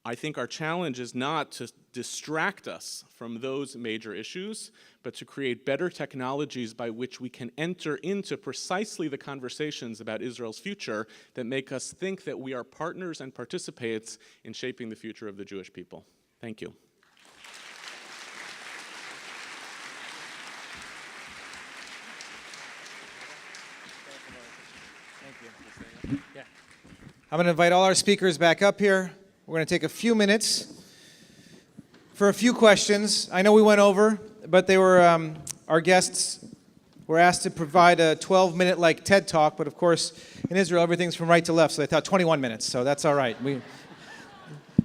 I think our challenge is not to distract us from those major issues, but to create better technologies by which we can enter into precisely the conversations about Israel's future that make us think that we are partners and participants in shaping the future of the Jewish people. Thank you. I'm going to invite all our speakers back up here. We're going to take a few minutes for a few questions. I know we went over, but they were our guests were asked to provide a 12-minute like TED Talk, but of course in Israel everything's from right to left, so they thought 21 minutes, so that's all right.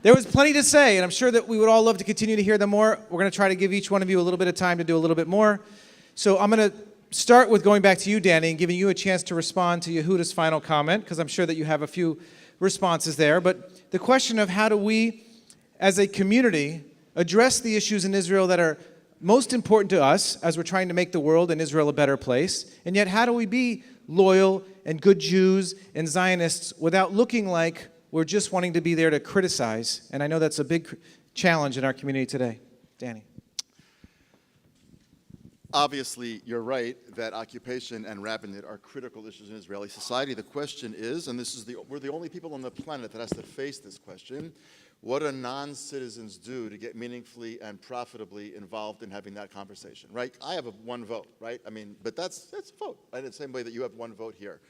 There was plenty to say, and I'm sure that we would all love to continue to hear them more. We're going to try to give each one of you a little bit of time to do a little bit more. So I'm going to start with going back to you, Danny, and giving you a chance to respond to Yehuda's final comment, because I'm sure that you have a few responses there. But the question of how do we, as a community, address the issues in Israel that are most important to us as we're trying to make the world and Israel a better place, and yet how do we be loyal and good Jews and Zionists without looking like we're just wanting to be there to criticize? And I know that's a big challenge in our community today. Danny. Obviously, you're right that occupation and rabbinate are critical issues in Israeli society. The question is, and we're the only people on the planet that has to face this question, what do non-citizens do to get meaningfully and profitably involved in having that conversation, right? I have one vote, right? I mean, but that's a vote, right? In the same way that you have one vote here.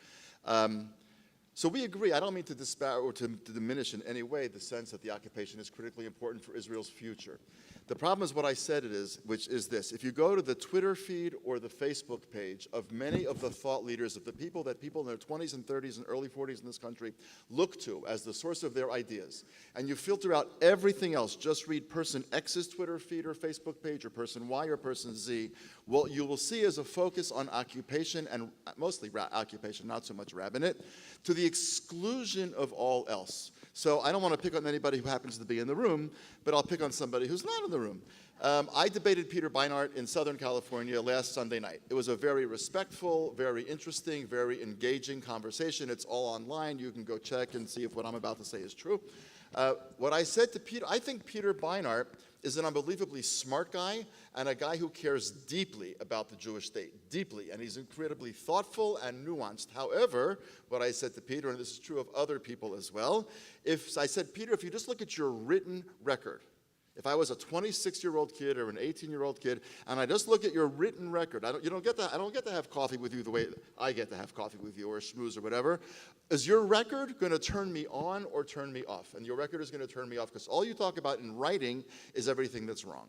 So we agree. I don't mean to disparage or to diminish in any way the sense that the occupation is critically important for Israel's future. The problem is what I said it is, which is this. If you go to the Twitter feed or the Facebook page of many of the thought leaders, of the people that people in their 20s and 30s and early 40s in this country look to as the source of their ideas, and you filter out everything else, just read person X's Twitter feed or Facebook page or person Y or person Z, what you will see is a focus on occupation, and mostly occupation, not so much rabbinate, to the exclusion of all else. So I don't want to pick on anybody who happens to be in the room, but I'll pick on somebody who's not in the room. I debated Peter Beinart in Southern California last Sunday night. It was a very respectful, very interesting, very engaging conversation. It's all online. You can go check and see if what I'm about to say is true. What I said to Peter, I think Peter Beinart is an unbelievably smart guy and a guy who cares deeply about the Jewish state, deeply, and he's incredibly thoughtful and nuanced. However, what I said to Peter, and this is true of other people as well, I said, Peter, if you just look at your written record, if I was a 26-year-old kid or an 18-year-old kid, and I just look at your written record, I don't get to have coffee with you the way I get to have coffee with you or schmooze or whatever. Is your record going to turn me on or turn me off? And your record is going to turn me off because all you talk about in writing is everything that's wrong.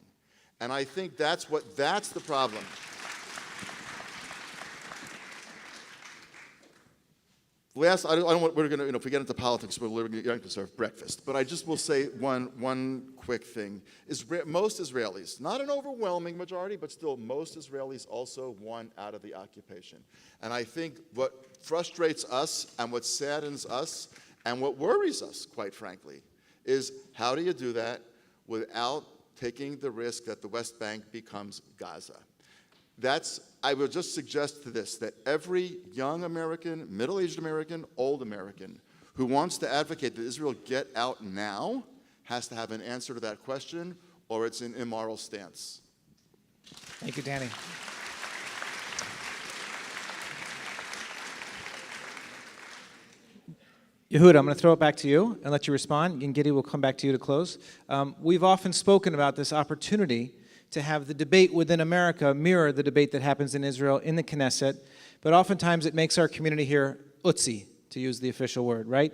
And I think that's the problem. Last, I don't want, we're going to, if we get into politics, we're going to serve breakfast. But I just will say one quick thing. Most Israelis, not an overwhelming majority, but still most Israelis also want out of the occupation. And I think what frustrates us and what saddens us and what worries us, quite frankly, is how do you do that without taking the risk that the West Bank becomes Gaza? I will just suggest to this, that every young American, middle-aged American, old American who wants to advocate that Israel get out now has to have an answer to that question, or it's an immoral stance. Thank you, Danny. Yehuda, I'm going to throw it back to you and let you respond, and Gidi will come back to you to close. We've often spoken about this opportunity to have the debate within America mirror the debate that happens in Israel in the Knesset, but oftentimes it makes our community here utzi, to use the official word, right?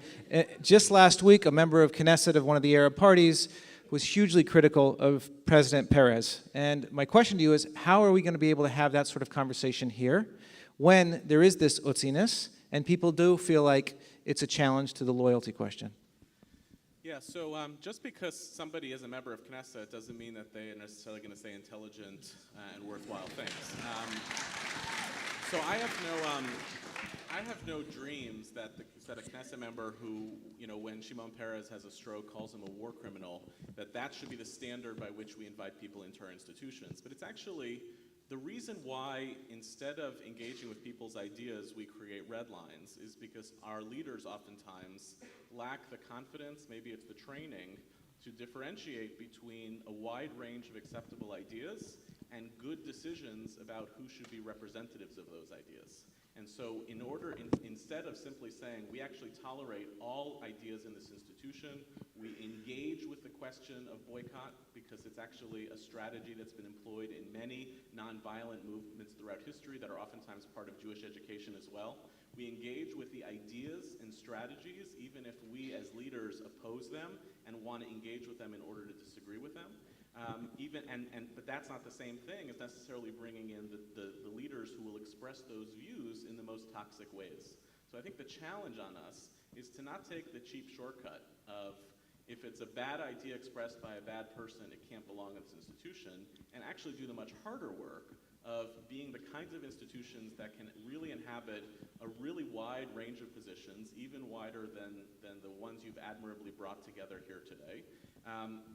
Just last week, a member of Knesset of one of the Arab parties was hugely critical of President Perez. And my question to you is, how are we going to be able to have that sort of conversation here when there is this utziness and people do feel like it's a challenge to the loyalty question? Yeah, so just because somebody is a member of Knesset doesn't mean that they are necessarily going to say intelligent and worthwhile things. So I have no dreams that a Knesset member who, when Shimon Peres has a stroke, calls him a war criminal, that should be the standard by which we invite people into our institutions. But it's actually the reason why, instead of engaging with people's ideas, we create red lines is because our leaders oftentimes lack the confidence, maybe it's the training, to differentiate between a wide range of acceptable ideas and good decisions about who should be representatives of those ideas. And so instead of simply saying we actually tolerate all ideas in this institution, we engage with the question of boycott because it's actually a strategy that's been employed in many nonviolent movements throughout history that are oftentimes part of Jewish education as well. We engage with the ideas and strategies even if we as leaders oppose them and want to engage with them in order to disagree with them. But that's not the same thing as necessarily bringing in the leaders who will express those views in the most toxic ways. So I think the challenge on us is to not take the cheap shortcut of if it's a bad idea expressed by a bad person, it can't belong in this institution, and actually do the much harder work of being the kinds of institutions that can really inhabit a really wide range of positions, even wider than the ones you've admirably brought together here today.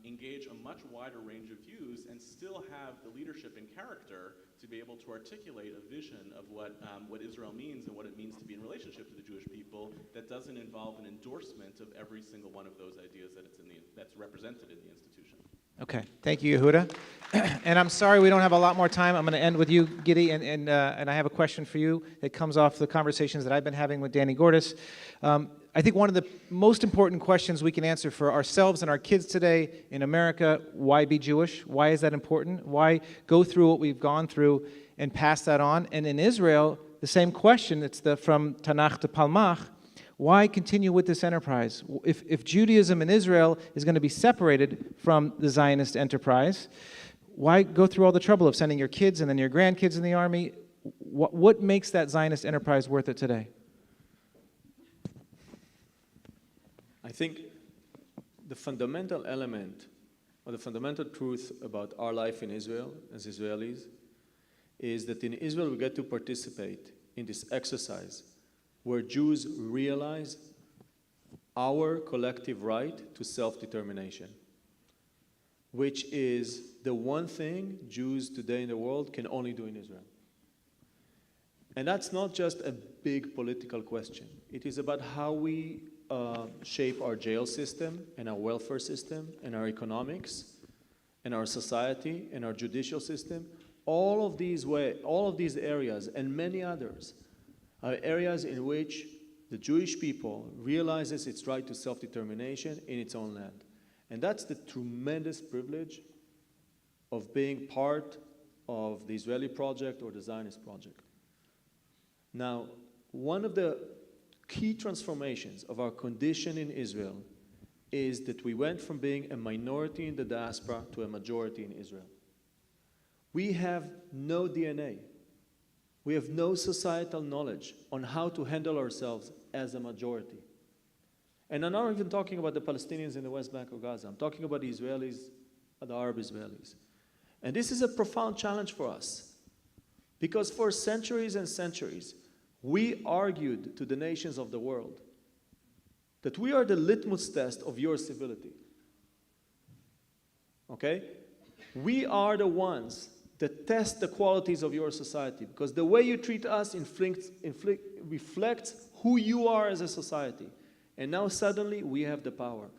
Engage a much wider range of views and still have the leadership and character to be able to articulate a vision of what Israel means and what it means to be in relationship to the Jewish people that doesn't involve an endorsement of every single one of those ideas that's represented in the institution. Okay, thank you, Yehuda. And I'm sorry we don't have a lot more time. I'm going to end with you, Gidi, and I have a question for you that comes off the conversations that I've been having with Danny Gordis. I think one of the most important questions we can answer for ourselves and our kids today in America, why be Jewish? Why is that important? Why go through what we've gone through and pass that on? And in Israel, the same question, it's from Tanakh to Palmach, why continue with this enterprise? If Judaism in Israel is going to be separated from the Zionist enterprise, why go through all the trouble of sending your kids and then your grandkids in the army? What makes that Zionist enterprise worth it today? I think the fundamental element or the fundamental truth about our life in Israel as Israelis is that in Israel we get to participate in this exercise where Jews realize our collective right to self-determination, which is the one thing Jews today in the world can only do in Israel. And that's not just a big political question. It is about how we shape our jail system and our welfare system and our economics and our society and our judicial system. All of these areas and many others are areas in which the Jewish people realizes its right to self-determination in its own land. And that's the tremendous privilege of being part of the Israeli project or the Zionist project. Now, one of the key transformations of our condition in Israel is that we went from being a minority in the diaspora to a majority in Israel. We have no DNA. We have no societal knowledge on how to handle ourselves as a majority. And I'm not even talking about the Palestinians in the West Bank or Gaza. I'm talking about the Israelis, the Arab Israelis. And this is a profound challenge for us. Because for centuries and centuries, we argued to the nations of the world that we are the litmus test of your civility. Okay? We are the ones that test the qualities of your society, because the way you treat us reflects who you are as a society. And now suddenly we have the power.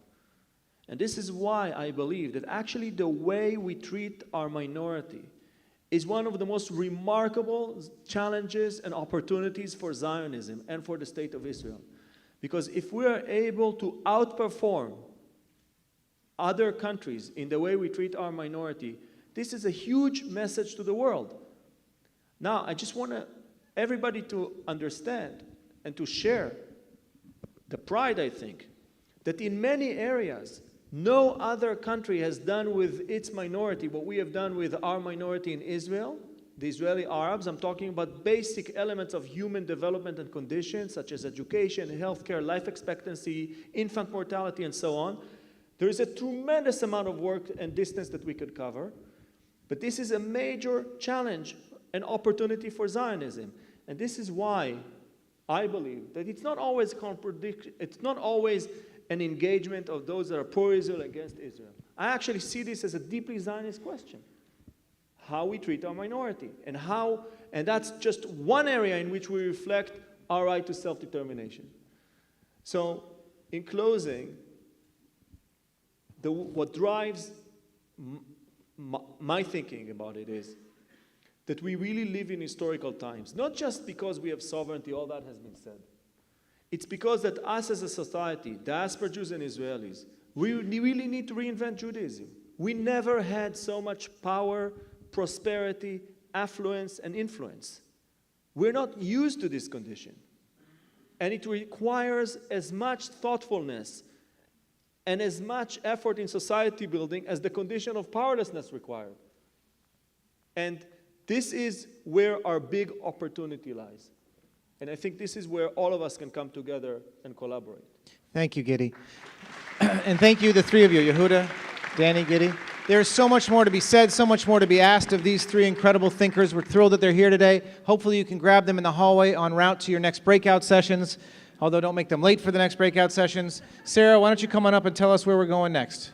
And this is why I believe that actually the way we treat our minority is one of the most remarkable challenges and opportunities for Zionism and for the state of Israel. Because if we are able to outperform other countries in the way we treat our minority, this is a huge message to the world. Now, I just want everybody to understand and to share the pride, I think, that in many areas, no other country has done with its minority what we have done with our minority in Israel, the Israeli Arabs. I'm talking about basic elements of human development and conditions, such as education, healthcare, life expectancy, infant mortality, and so on. There is a tremendous amount of work and distance that we could cover. But this is a major challenge and opportunity for Zionism. And this is why I believe that it's not always an engagement of those that are pro-Israel against Israel. I actually see this as a deeply Zionist question. How we treat our minority. And that's just one area in which we reflect our right to self-determination. So, in closing, what drives my thinking about it is that we really live in historical times, not just because we have sovereignty, all that has been said. It's because that us as a society, diaspora Jews and Israelis, we really need to reinvent Judaism. We never had so much power, prosperity, affluence, and influence. We're not used to this condition. And it requires as much thoughtfulness and as much effort in society building as the condition of powerlessness required. And this is where our big opportunity lies. And I think this is where all of us can come together and collaborate. Thank you, Gidi. And thank you, the three of you, Yehuda, Danny, Gidi. There's so much more to be said, so much more to be asked of these three incredible thinkers. We're thrilled that they're here today. Hopefully you can grab them in the hallway en route to your next breakout sessions, although don't make them late for the next breakout sessions. Sarah, why don't you come on up and tell us where we're going next?